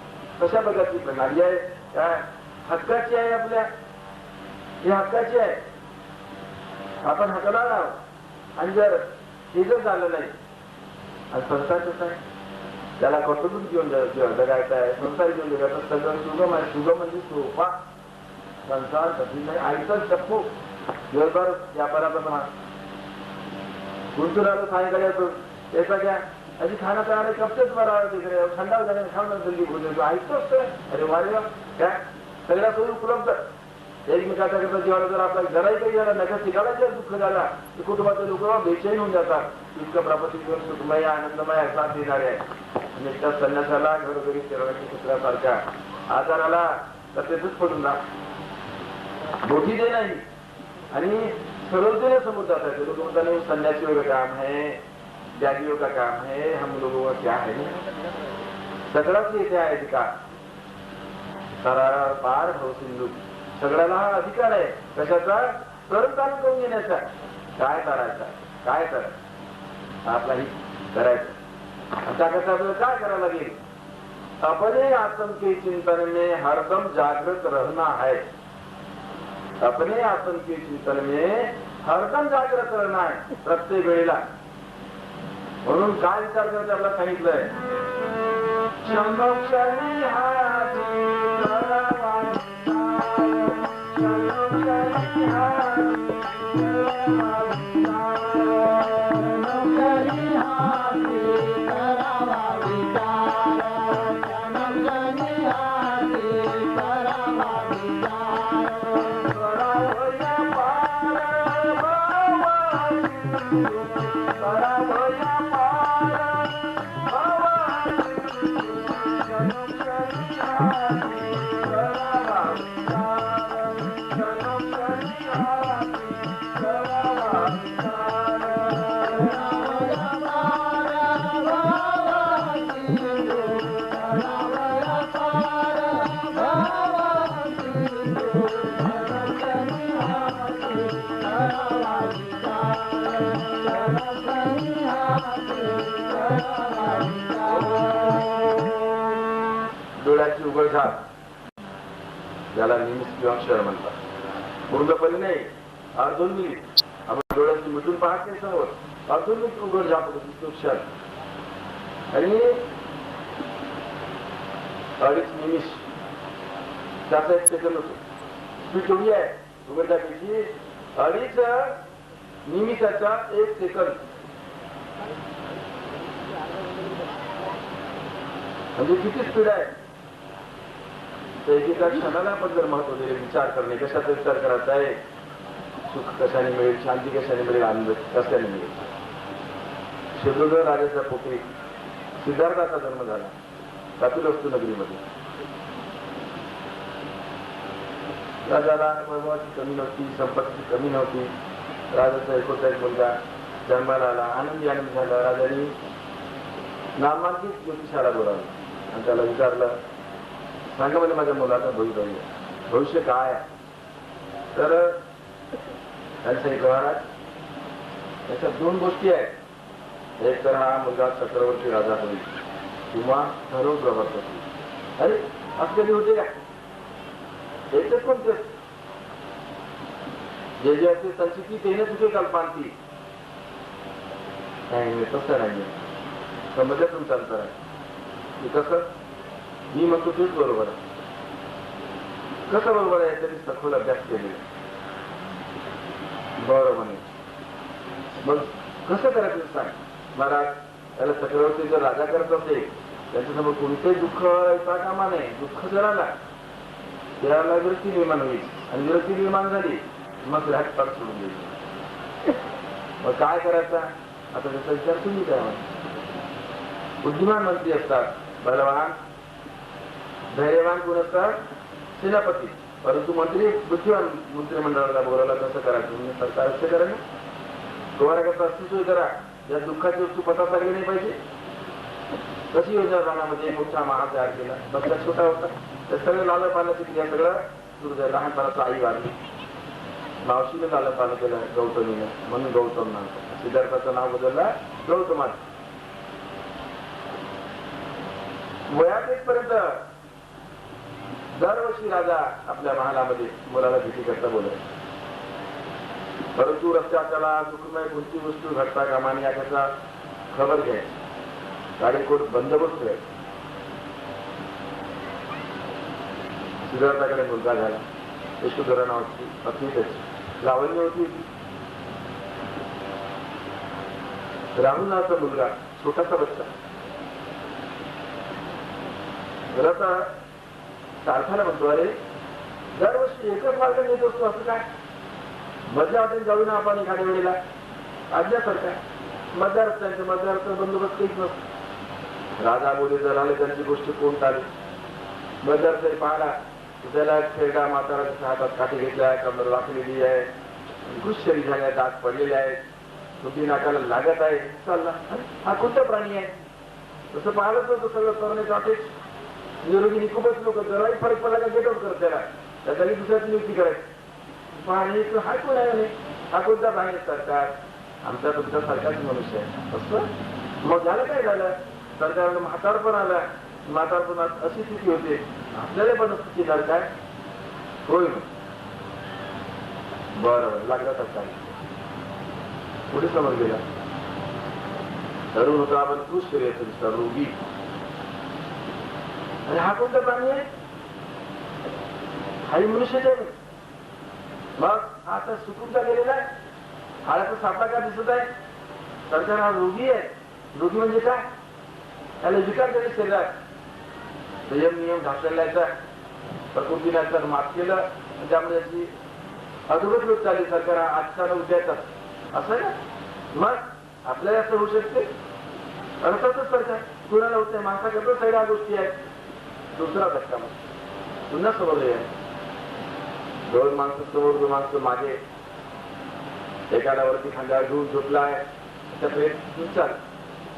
कशा प्रकारची प्रणाली आहे? काय हक्काची आहे? आपल्या ही हक्काची आहे. आपण हकला आहोत आणि जर हे जर झालं नाही आणि संसार कसं आहे? त्याला कौटुंबिक जीवन जगायचं आहे, संसार जीवन जगायचं. सगळं सुगम आहे. सुगम म्हणजे सोपा. संसार कधी नाही. आईचा चप्पू दिवसभर व्यापाराचा पण गुंतून आलो सायंकाळी येतो त्याचा घ्या अशी खाना तयार आहे. कपचेच बरा तिकडे थंडा झाल्याने खाऊन जल्दी बोलतो ऐकतोच. अरे वारे काय सगळ्या सोयी उपलब्ध. एकमेकाचा करता जेव्हा जर आपल्या घराही काही झाला नका शिकायला जर दुःख झाला तर कुटुंबाचे लोक बेचैन होऊन जातात. इतकं प्रपंच जीवन सुखमय आनंदमय असा देणारे आहे. आणि त्या संन्यासाला घरोघरी चरणाची कुत्र्यासारख्या आजार आला तर तेच पडून राहा. मोठी दे नाही आणि सरलतेने समोर जाता है. लोग बताने वो सन्यासियों का काम है, त्यागियों का काम है, हम लोगों का क्या है? सगळाच येथे आहे अधिकार. सरार पार भाऊ सिंधू सगळ्याला हा अधिकार आहे. कशाचा? करून चालू करून घेण्याचा. काय करायचा? काय करायचं? आपलाही करायचं. त्याकरता आपल्याला काय करावं लागेल? अपने आत्म के चिंतन में हरदम जागृत रहना है. अपने आत्म के चिंतन में हरदम जागृत रहना है प्रत्येक वेळेला. म्हणून काय विचार करायचं आपल्याला सांगितलंय. क्षणोक्षणी हाती डोळ्याची उघडझाप ज्याला निमित्त किंवा क्षण म्हणतात. पूर्णपणे नाही, अर्धून मिनिट आपण डोळ्याची मिटून पाहत नाही समोर. अर्धून मिनिट उघडझाप होतो तो क्षण आणि 2.5 निमिष त्याचा 1 सेकंद होतो. स्पीड एवढी आहे उघडझापीची 2.5 निमिषाचा 1 सेकंद. म्हणजे किती स्पीड आहे. एकेका क्षणाला आपण जर महत्व दिले विचार करणे. कशाचा विचार करायचा आहे? सुख कशाने मिळेल, शांती कशाने मिळेल, आनंद कशाने मिळेल. शत्रुघ्न राजाच्या पोटी सिद्धार्थाचा जन्म झाला कापिलवस्तू नगरीमध्ये. राजाला वैभवाची कमी नव्हती, संपत्तीची कमी नव्हती. राजाचा एकोणचा एक मुलगा जन्माला आला. आनंद झाला. राजाने नामांकित ज्योतिषाला बोलावलं आणि त्याला विचारलं, सांगा म्हणजे माझ्या मुलाचा भविष्य काय आहे? तर त्यांचं एक महाराज याच्यात 2 गोष्टी आहेत. एक तर हा मुलगा चक्रवर्ती राजा होईल किंवा ठरवून प्रवर्तक होईल. अरे असं कधी होते का? एकच कोणते जे जे असते संचिती तेने तुझे कल्पांती. नाही तसं नाही. समजलं तुमचं अंतर आहे. कसं? मी म्हणतो तेच बरोबर आहे. कसं बरोबर आहे? तरी सखोल अभ्यास केले. बरं म्हणे. मग कसं करायचं सांग महाराज. त्याला चक्रवर्ती जर राजा करत असेल त्याच्यासमोर कोणतेही दुःख येता कामा नये. दुःख जर आला त्याला विरक्ती निर्माण होईल आणि विरक्ती निर्माण झाली मग राजपाट सोडून द्यायची. मग काय करायचा आता त्याचा विचार तुम्ही काय म्हणा. बुद्धिमान मंत्री असतात, बलवान धैर्यवान कोण असतात, सेनापती. परंतु मंत्री बुद्धिमान मंत्रिमंडळाला बोलायला कसं करायचं म्हणजे सरकार असं करा ना. तुम्हाला कसं अशी सोय करा या दुःखाची वस्तू पता लागली नाही पाहिजे. कशी योजना राणामध्ये मोठा महाल तयार केला. बघता छोटा होता त्या सगळं लालं पाण्याची क्रिया सगळं सुरू झालं. लहानपणाचं आई वाढली, मावशीने लालं पानं केलं गौतमीने म्हणून गौतम नाव. सिद्धार्थाचं नाव बदललं गौतमात. वयात पर्यंत दरवर्षी राजा आपल्या महालामध्ये मुलाला भेटी करता बोलत. परंतु रस्त्याला दुःखमय कोणती वस्तू घडता कामा नये याचा खबर घ्यायची. गाडीकोट बंदोबस्त आहे. सिद्धार्थाकडे मुलगा झाला. यशोधरा नावाची पत्नी त्याची लावण्य होती. राहुल नावाचा मुलगा छोटासा बच्चा. आता तारखाला म्हणतो अरे दरवर्षी एकच मार्ग नेत असतो असं काय. मधल्या वाटेत जाऊ ना आपण एखाद्या वेळेला राज्यासारखा मधल्या रस्त्यांच्या मधल्या रस्त्याचा बंदोबस्त काहीच नसतो. राजा बोले जर आले त्यांची गोष्ट कोण टाळली. मधल्या रस्त्याने पाहला त्याला खेळडा म्हातारा त्याच्या हातात काठी घेतल्या, कमर वाकलेली आहे, घुसशरी झाल्या, दात पडलेले आहेत, तुझी नाकाला लागत आहे. चालला हा कोणता प्राणी आहे. तसं पाहिलं तर सगळं करण्याचं वाटेच निरोगी खूपच लोक जराही फरक पडला का गेट आउट करत त्याला त्याची दुसऱ्याची नियुक्ती करायची. पाहणे हा कोण आहे हा कोणता प्राणी. सरकार आमचा तुमचा सरकारच मनुष्य आहे असं. मग झालं काय झालं सरकारनं म्हातारपण आला. म्हातारपणात अशी स्थिती होते आपल्याला पण स्थिती झाली काय होय. बरोबर लागला तर काय पुढे समोर गेला. तरुण होता आपण खुश करायचं दिसता रोगी. आणि हा कोणता प्राणी आहे. हाही मनुष्यच आहे. मग हा आता सुकूनचा गेलेला आहे. हाडाचा सापडा का दिसत आहे. सरकार हा रोगी आहे. रोगी म्हणजे काय त्याला विकार केले शरीरात. संयम नियम घातलेला प्रकृतीने मात केलं त्यामुळे त्याची अधोगत होत चालली. सरकार आजचा उद्याचा असं आहे ना. मग आपल्याला असं होऊ शकते अर्थातच सरकार कुणाला होत नाही. माणसाकडे सगळ्या गोष्टी आहेत. दुसरा धक्का मग पुन्हा समोर आहे. दोन माणसं समोर दोन माणसं मागे. एखाद्या वरती खांद्यावर घेऊन झोपला आहे त्याचा चाल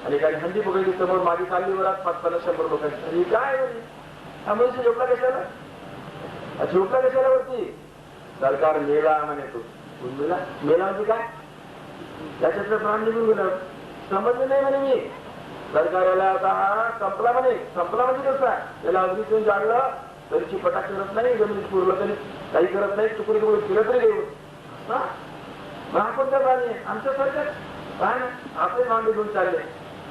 आणि एखादी हंडी पकडली समोर मागे चालली वरात 500-100 लोकांची. आणि काय हा मनुष्य झोपला कशाला. झोपला कशाला वरती. सरकार मेला म्हणे तो. मेला मेला म्हणजे काय त्याच्यातलं प्राण निघून गेलं. समजलं नाही म्हणे मी. सरकारला आता हा संपला म्हणे. संपला म्हणजे कसा त्याला अग्नीतून जाळलं तरी पटाक करत नाही. जमिनीत पुरलं तरी काही करत नाही. तुकडे तुकडे फिरत तरी घेऊन हा कोणत्या प्राणी आहे आमच्या सरकार काय ना आपले मांडे घेऊन चालले.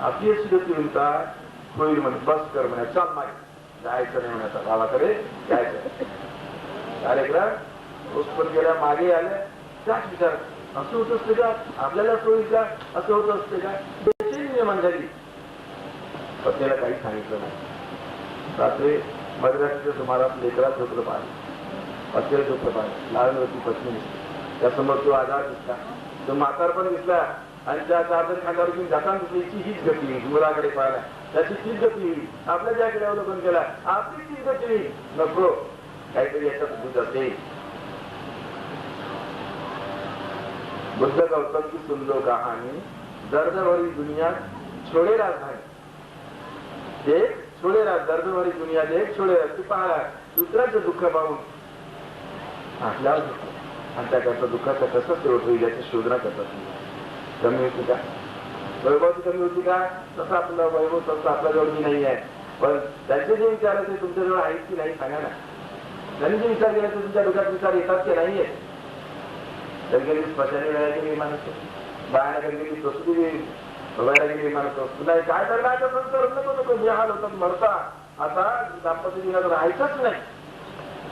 आपली अशी गती होईल का होईल म्हणे. बस कर म्हणे. चाल मागे जायचं नाही म्हणे. गावाकडे जायचं कार्यक्रम पण गेल्या मागे आले. त्याच विचार असं होत असते का आपल्याला सोयी का असं होत असते का. निर्माण झाली. पत्नीला काही सांगितलं नाही. रात्री मध्यरात्रीच्या सुमारास लेकरात झोपलं पाहिजे. पत्नीला झोपलं पाहिजे. लहान होती पत्नी दिसली. त्यासमोर तो आजार दिसला. तो म्हातार पण दिसला आणि त्या चादर खांद्यावर घेऊन जाताना दिसली हीच गती होईल. मुलाकडे पाहिला त्याची तीच गती होईल. आपल्या ज्याकडे अवलोकन केला आपली तीच गती होईल. नको काहीतरी याच्यात दूध असेल. बुद्ध गौतम की सुन लो कहानी दर्द भरी दुनिया छोड़े राजधानी. देख छोड़े राज दर्द भरी दुनिया देख छोड़े राज. तू पाहला दुसऱ्याचं दुःख पाहून आपल्याला दुःख आणि त्याकरता दुःखाचा कसं शेवट होईल याची शोधना करतात. कमी होती का वैभवची कमी होती का. तसं आपलं वैभव तसं आपल्याजवळ मी नाही आहे. पण त्यांचे जे विचार आहे ते तुमच्याजवळ आहेत की नाही सांगा ना. त्यांनी जे विचार केला ते तुमच्या डोक्यात विचार येतात की नाहीये. कधी कधी स्मशानी वेळा गेली माणूस बायाला कधी कधी प्रसूती बघायला गेली माणूस पुन्हा काय करणार नको जे हाल होतात मरता. आता दाम्पत्य जीवनात राहायचंच नाही.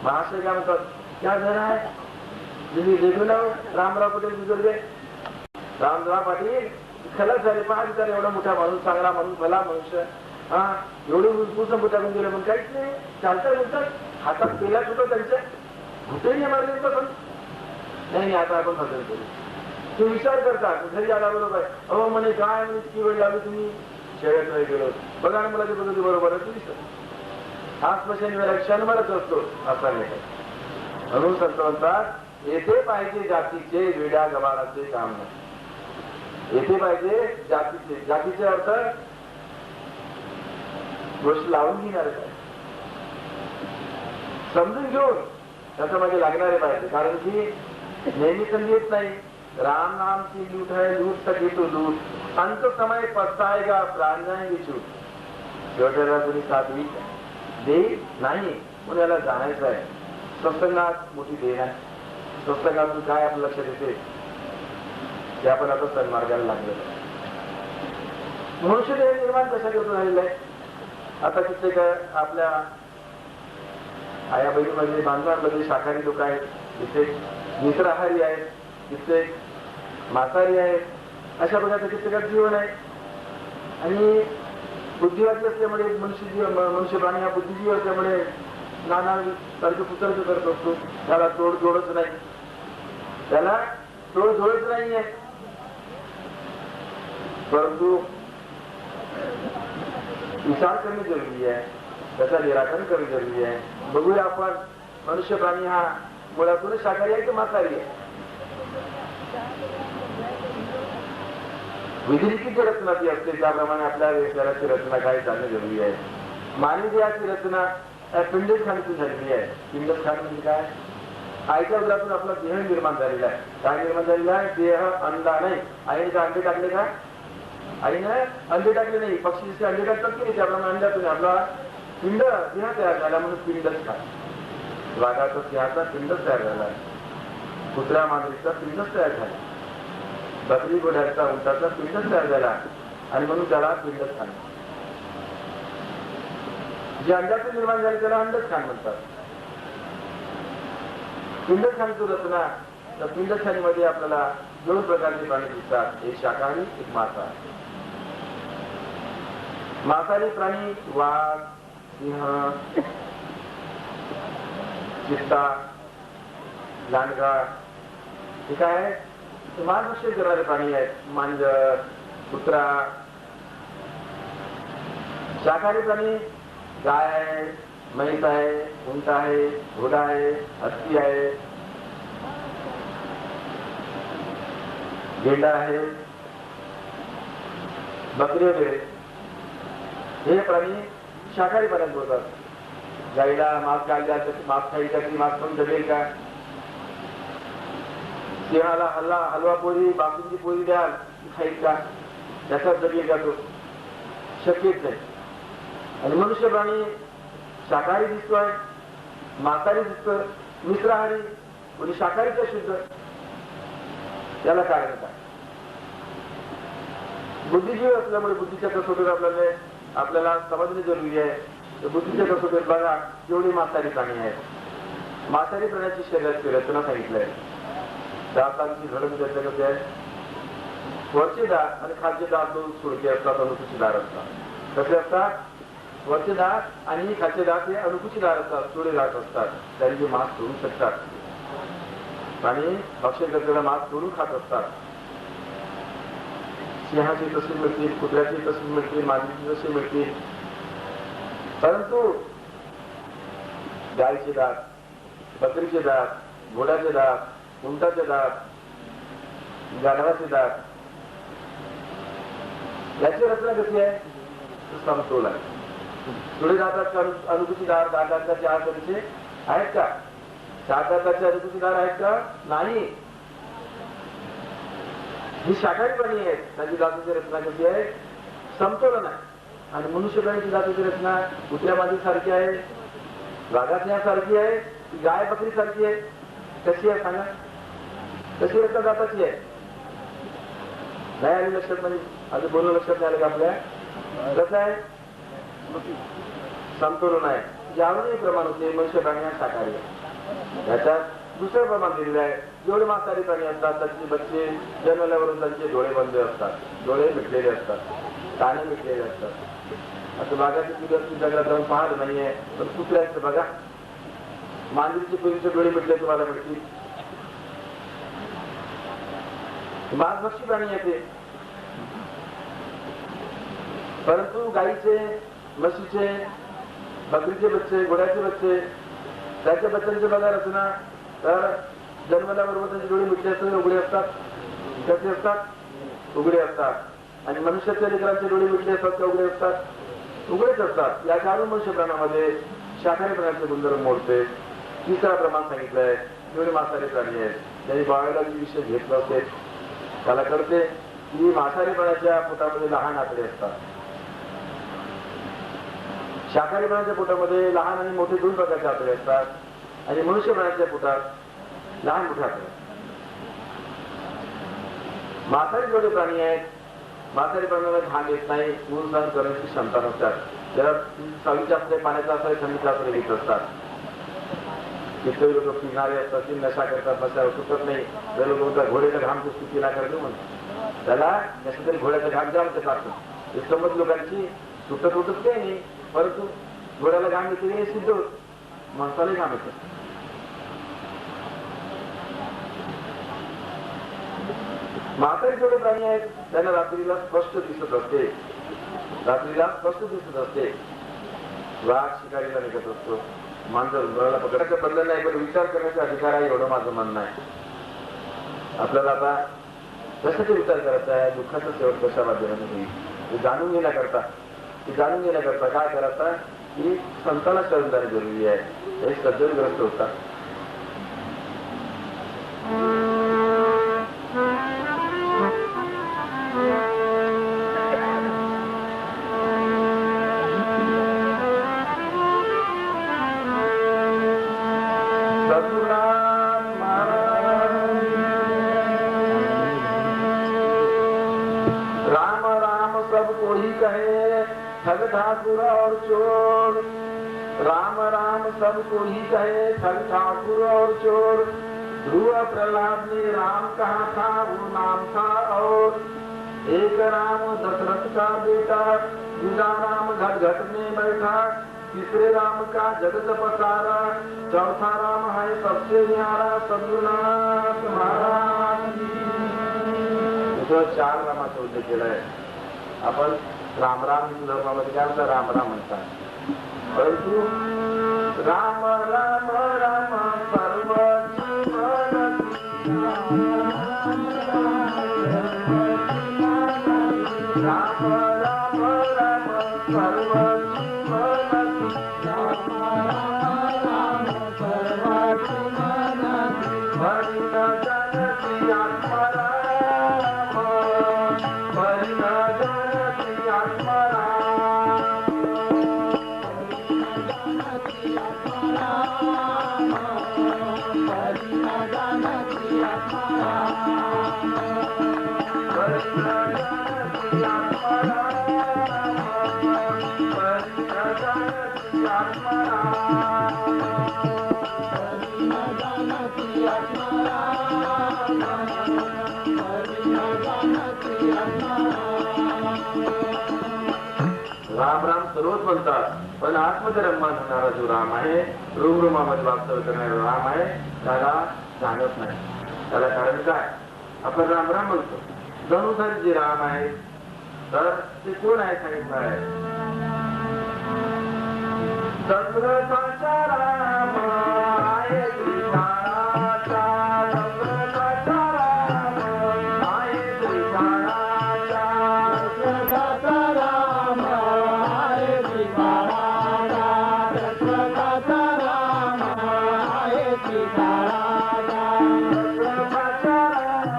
महाशय काय म्हणतात क्या घर आहे देखून रामराव पटेल गुजरले. रामराव पाटील खलास झाले. 5 हजार एवढा मोठा माणूस, चांगला माणूस, भला मनुष्य, हा एवढे पुसं टाकून दिलं, पण काहीच नाही. चालतं बोलतात, हातात पेलाच होतं त्यांच्या, कुठेही मारले पण नाही. आता आपण बदल करू. ते विचार करतात घरी आला बरोबर. अहो म्हणे काय म्हणे किती वेळ लागली तुम्ही शेळ्यात नाही गेलो. बघा ना मला ते बघतो बरोबर आहे. तुम्ही हा स्मशानी क्षणभरच असतो असा नाही. म्हणून संत म्हणतात येथे पाहिजे जातीचे वेड्या गबाळाचे काम नाही. येथे पाहिजे जातीचे. जातीचे अर्थ गोष्ट लावून घेणार काय, समजून घेऊन त्याच्या मागे लागणारे पाहिजे. कारण की नेहमी संधी येत नाही. राम नाम की लूट है, लूट सके तो लूट, अंत समय पछताएगा प्राण जाएंगे छूट. शेवट्याला कोणी साथ दे नाही म्हणून याला जाणायचं आहे. सत्संगात मोठी देण आहे. सत्संगातून काय आपलं लक्षात येते ते आपण आता सन्मार्गाला लागलेलं आहे. मनुष्य देह निर्माण कशा करतो झालेलं आहे. आता कित्येक आपल्या आया बहिणीमध्ये बांधवांमध्ये शाकाहारी लोक आहेत, कित्येक मित्राहारी आहेत, कित्येक मांसाहारी आहेत. अशा प्रकारचं कित्येकात जीवन आहे. आणि बुद्धिवादी असल्यामुळे मनुष्य प्राणी हा बुद्धिजीव असल्यामुळे नाना सारखं पुतर्क करत असतो. त्याला तोडजोडच नाही, त्याला तोडजोडच नाही आहे. परंतु विचार करणे जरुरी आहे, त्याचा निराकरण करणे जरुरी आहे. बघूया आपण मनुष्य प्राणी हा मुळातूनच शाकाहारी आहे की मांसाहारी आहे. विधिलिखित रचना ती असते त्याप्रमाणे आपल्या शरीराची रचना काय जाणणे जरुरी आहे. मानवी देहाची रचना पिंडच खाण्यातून झालेली आहे. पिंडच खाण म्हणजे काय, आईच्या उदरातून आपला देह निर्माण झालेला आहे. काय निर्माण झालेला आहे, देह अंडा नाही. आईने का अंडे टाकले का, आईने अंडे टाकले नाही. पक्षी जसे अंडे टाकतात की नाही त्याप्रमाणे अंड्यातून आपला पिंड देह तयार झाला म्हणून पिंडच खा. वाघाचा सिंहाचा पिंडच तयार झाला, कुत्र्या मांजरीचा पिंडच तयार झाला, बकरी घोड्याचा उंटाचा पिंडच तयार झाला आणि म्हणून त्याला पिंडच खाण. जे अंड्यातून निर्माण झाले त्याला अंडच खाण म्हणतात. पिंडखानीची रचना, त्या पिंडखानीमध्ये आपल्याला 2 प्रकारचे प्राणी दिसतात, एक शाकाहारी एक मांसाहारी. मांसाहारी प्राणी वाघ, सिंह, चित्ता, लांडगा हे काय मांसभक्षण करणारे प्राणी आहेत. मांजर, कुत्रा. शाकाहारी प्राणी गाय आहे, म्हैस आहे, उंट आहे, घोडा आहे, हत्ती आहे, गेंडा आहे, बकरी वगैरे हे प्राणी शाकाहारी प्राण्यात बोलतात. गाईला मांस खायला मांस खायचा की मांस पण जमेल का, सिंहाला हलवा पोळी बासुंदी पोळी द्याल खाईल का, त्याचा जमेल का, तो शक्यच नाही. आणि मनुष्य प्राणी शाकाहारी दिसतोय, मांसाहारी दिसतोय, मिश्राहारी, कोणी शाकाहारीचा शुद्ध. त्याला कारण काय, बुद्धिजीव असल्यामुळे बुद्धीच्या कसोटीवर आपल्याला समजणे जरुरी आहे. बुद्धीच्या कसोटीवर बघा जेवढे मांसाहारी प्राणी आहेत, मांसाहारी प्राण्याची शरीराची रचना सांगितली आहे. दातांची झडप त्याच्या कसे आहे, वरचे दात आणि खालचे दात 2 सुडके असतात, अनुकुची दार असतात. कसे असतात, वरचे दात आणि खालचे दात हे अनुकुची दार असतात, थोडे दात असतात. त्यांचे मांस तोडू शकतात आणि भक्षण करताना मांस तोडून खात असतात. सिंहाची तशी मिळतील, कुत्र्याची तशी मिळतील, मांजरीची तशी मिळतील. परंतु गायचे दात, बकरीचे दात, घोड्याचे दात, उंटाचे दात, गाढवाचे दात याची रचना कशी आहे, समतोल आहे. थोडे दाताचे अनुकुची दात 10 दाताचे 8 तरीचे आहेत का, 7 दाताचे अनुकुची दात आहेत का, नाही. ही शाकाहारी प्राणी आहेत, त्यांची दाताची रचना कशी आहे, समतोलन आहे. आणि मनुष्य प्राण्याची दाताची रचना कुत्र्या मांजरी सारखी आहे, वाघाच्या सारखी आहे, गाय बकरी सारखी आहे. कशी आहे सांगा, कशी रचना दाताची आहे, नाही आली लक्षात, म्हणजे आता बोलणं लक्षात नाही आलं का आपल्या, कसं आहे, समतोलन आहे. ज्यावरही प्रमाण होते मनुष्य प्राणी हा शाकाहारी आहे. याच्यात दुसरं प्रमाण दिलेलं आहे. जेवढे मांसाहारी प्राणी असतात त्यांचे बच्चे जन्मल्यावरून त्यांचे डोळे बंद असतात, डोळे मिटलेले असतात, काने मिटलेले असतात. असं बागाची तुझ्या जगात जाऊन पाहत नाहीये, पण कुत्र्यांचं बघा, मांजरीचे पूर्वीचे डोळे मिटले तुम्हाला मिळतील. मांसभक्षी प्राणी येते, परंतु गाईचे, म्हशीचे, बकरीचे बच्चे, घोड्याचे बच्चे, त्याच्या बच्चांचे बघा रचना, तर जन्मल्याबरोबर त्यांचे डोळे मिटले असतात, उघडे असतात. कसे असतात? उघडे असतात. आणि मनुष्याच्या लेकरांचे डोळे मिटले असतात का उघडे असतात? उघडेच असतात. या कारण मनुष्य प्राण्यामध्ये शाकाहारी प्राण्याचे गुणधर्म मोडते. तिसरा प्रमाण सांगितलंय, जेवढे मांसाहारी प्राणी आहेत त्यांनी बायोलॉजी विषय घेतलं असेल त्याला कळते की मांसाहारी प्राण्याच्या पोटामध्ये लहान आतडे असतात. शाकाहारी प्राण्याच्या पोटामध्ये लहान आणि मोठे दोन प्रकारचे आतडे असतात आणि मनुष्य प्राण्याच्या पोटात लहान मोठे आतडे. मांसाहारी जेवढे प्राणी आहेत, मांसाहारी प्राण्याला घाम येत नाही, ऊन सहन करण्याची क्षमता नसतात. जर 6वीचे आतडे पाण्याचा असतात, थंडीचे आतडे घेत असतात. किती लोक पिणारे असतात, ती नशा करतात, नशा सुटत नाही. ते लोक घोड्याचा घाम कुस्ती पिला करतो म्हणून त्याला कसं तरी घोड्याचा घाम जाम ते टाकतो. हे समज लोकांची सुटत उठत काही नाही, परंतु घोड्याला घाम येते हे सिद्ध होत, माणसाला घाम येत. म्हातारी जेवढे प्राणी आहेत त्यांना रात्रीला स्पष्ट दिसत असते, रात्रीला स्पष्ट दिसत असते. वाघ शिकारीला निघत असतो, मांजर उंदराला पकडायचं बदल नाही, पण विचार करण्याचा अधिकार आहे, एवढं माझं म्हणणं आहे. आपल्याला आता कशाचा विचार करायचा आहे, दुःखाचा शेवट कशा माध्यमाने होईल हे जाणून घेण्याकरता काय करायचं की संतांना शरण जाणे जरुरी आहे. हे सज्जनग्रस्त होतात. ठग ठाकुर और चोर, राम राम सब को ही कहे, ठग ठाकुर और चोर। ध्रुव प्रहलाद ने राम कहा था, वो नाम था और एक राम दशरथ का बेटा, दूसरा राम घट घट में बैठा, तीसरे राम का जगत पसारा, चौथा राम है सबसे न्यारा, सद्गुरुनाथ महाराज। 4 रामाचा उल्लेख केलाय. आपण राम राम हिंदू धर्मामध्ये काय म्हणतात, राम राम म्हणतात, परंतु राम राम राम सर्व राम राम राम सर्व राम राम सर्वच म्हणतात, पण आतमध्ये रममान होणारा जो राम आहे, रूमरूमामध्ये वास्तव्य करणारा राम आहे, त्याला जाणत नाही. त्याला कारण काय, आपण राम राम म्हणतो, जणूधारी जे राम आहे तर ते कोण आहे सांगितलं आहे. दशरथाचा राम आहे श्रीकाराचा, दशरथाचा राम आहे श्रीकाराचा, दशरथाचा राम आहे श्रीकाराचा, दशरथाचा राम आहे श्रीकाराचा, दशरथाचा राम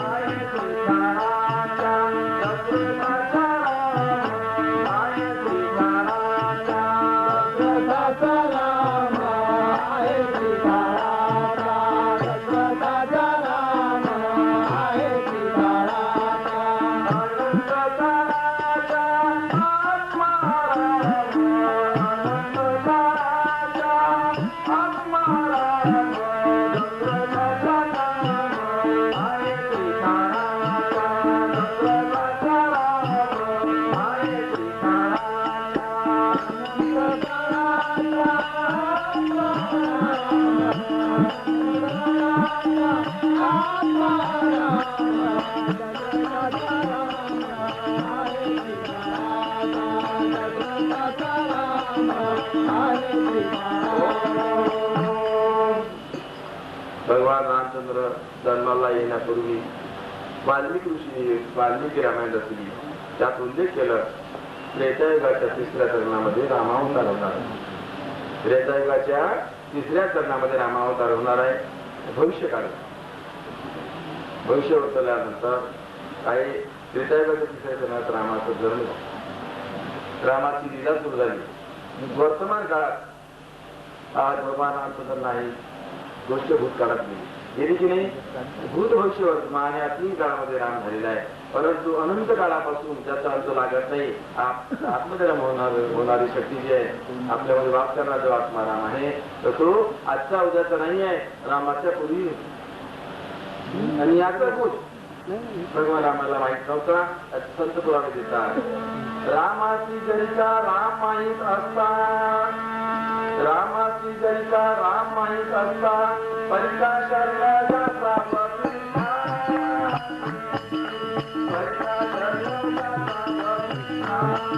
आहे श्रीकाराचा, दशरथाचा राम आहे श्रीकाराचा, दशरथाचा राम हरे सीताराम. भगवान रामचंद्र जन्माला येण्यापूर्वी वाल्मिकी रामायण रचली. त्यात उल्लेख केलं त्रेतायुगाच्या तिसऱ्या चरणामध्ये रामावतार होणार आहे. त्रेतायुगाच्या तिसऱ्या चरणामध्ये रामावतार होणार आहे. भविष्यकाळ भविष्य उतरल्यानंतर काही त्रेतायुगाच्या तिसऱ्या चरणात रामाचा जन्म झाला. रामाची लीला सुरू झाली. वर्तमान काळात आज भगवान रामचंद्र नाही, गोष्ट भूतकाळात गेली की नाही. भूत भविष्य वर्तमान या तीन काळामध्ये राम झालेला आहे. परंतु अनंत काळापासून त्याचा अंत लागत नाही. आत्मधर्म होणारी शक्ती जी आहे, आपल्यामध्ये वास करणारा जो आत्मा राम आहे, तर तो आजचा उद्याचा नाही आहे, रामाच्या पूर्वी. आणि याचा भूत भगवान रामाला माहित नव्हता. संत पुराणे देतात, रामाची जरिका राम माहीत असता, रामाची जरिका राम माहीत असता, परिका शरणाचा प्राप्तिता, परिका शरणाचा प्राप्तिता, परिका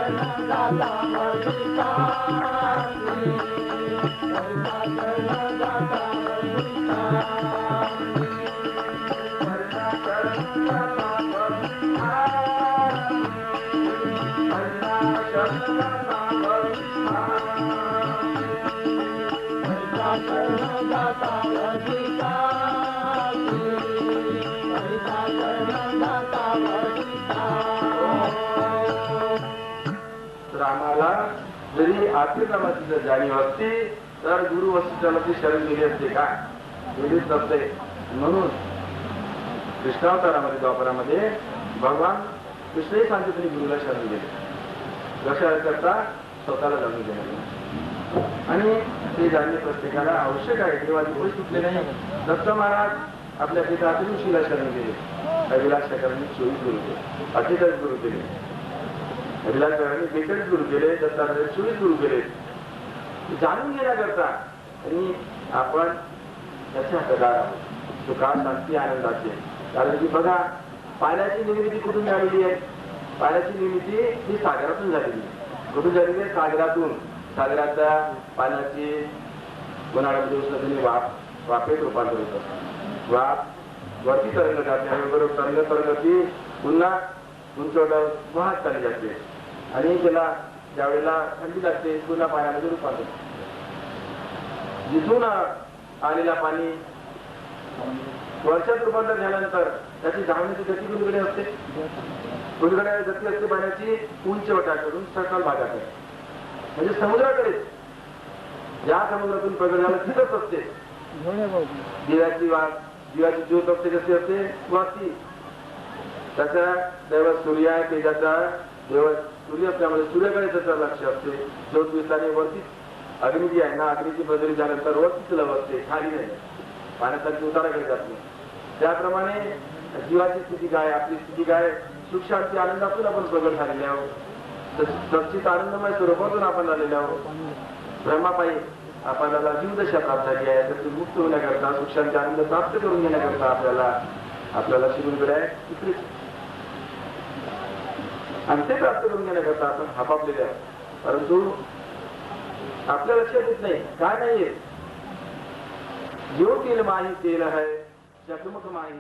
शरणाचा प्राप्तिता, परिका शरणाचा रामाला जरी आर्थिक नामाची जर जाणीव असती तर गुरु वशिष्ठाला ती शरण गेली असते का? गेलीच नसते. म्हणून कृष्णावतारामध्ये द्वापरामध्ये भगवान कृष्णही सांगते तरी गुरुला शरण गेले. कशा करता स्वतःला जाणून घेणे आणि ते जाणणे प्रत्येकाला आवश्यक आहे. देवाचे कोणी सुटले नाही. दत्त महाराज आपल्या पिता अतिऋषीला शरण गेले. अविलास चक्रांनी 24 गुरु केले, 48 गुरु केले. अविलास चक्रांनी 42 गुरु केले, दत्तात्रय 24 गुरु केले. जाणून घेण्याकरता. आणि आपण त्याच्या प्रकार सुखा शांती आनंदाचे. कारण की बघा, पाण्याची निर्मिती कुठून झालेली आहे? पाण्याची निर्मिती ही सागरातून झालेली आहे. कुठून झालेली आहे? सागरातून. सागराच्या पाण्याची उन्हाळ्यामध्ये उष्णतेने वाफेत रूपांतर होतं. वाफ वरती तरंग जाते आणि बरोबर तरंग ती पुन्हा उंचवटा वाहत चालली जाते आणि त्याला ज्यावेळेला थंडी लागते पुन्हा पाण्यामध्ये रूपांतर. जिथून आलेला पाणी वर्षात रूपांतर झाल्यानंतर त्याची धावण्याची गती कुणीकडे असते? कुणीकडे गती असते पाण्याची? उंचवटाकडून सखल भागात, म्हणजे समुद्राकडे. ज्या समुद्रातून प्रगट झालं तिथंच असते. दिव्याची ज्योत असते कशी असते? वरती. त्याचा दैवत सूर्य आहे, तेजाचा दैवत सूर्य असल्यामुळे सूर्याकडे त्याचं लक्ष असते. ज्योत विस्तारणे वरती. अग्नी जी आहे ना, अग्नीची प्रज्वलित झाल्यानंतर वरतीच लव असते, खाली नाही. पाण्यासाठी उताराकडे जात नाही. त्याप्रमाणे जीवाची स्थिती काय, आपली स्थिती काय, सुख शांती आनंदातून आपण प्रगट झालेले आहोत. सच्चित आनंदमय स्वरूपातून आपण झालेले आहोत. ब्रह्मापायी आपल्याला जीवदशा प्राप्त झाली आहे. त्यातून मुक्त होण्याकरता, सुख शांती आनंद प्राप्त करून घेण्याकरता आपल्याला शिरूनकडे आहे तिकडेच. आणि ते प्राप्त करून घेण्याकरता आपण हापापलेले आहोत. परंतु आपल्या लक्षात येत नाही. काय नाहीये? जो तेल माही तेल है, चकमक माही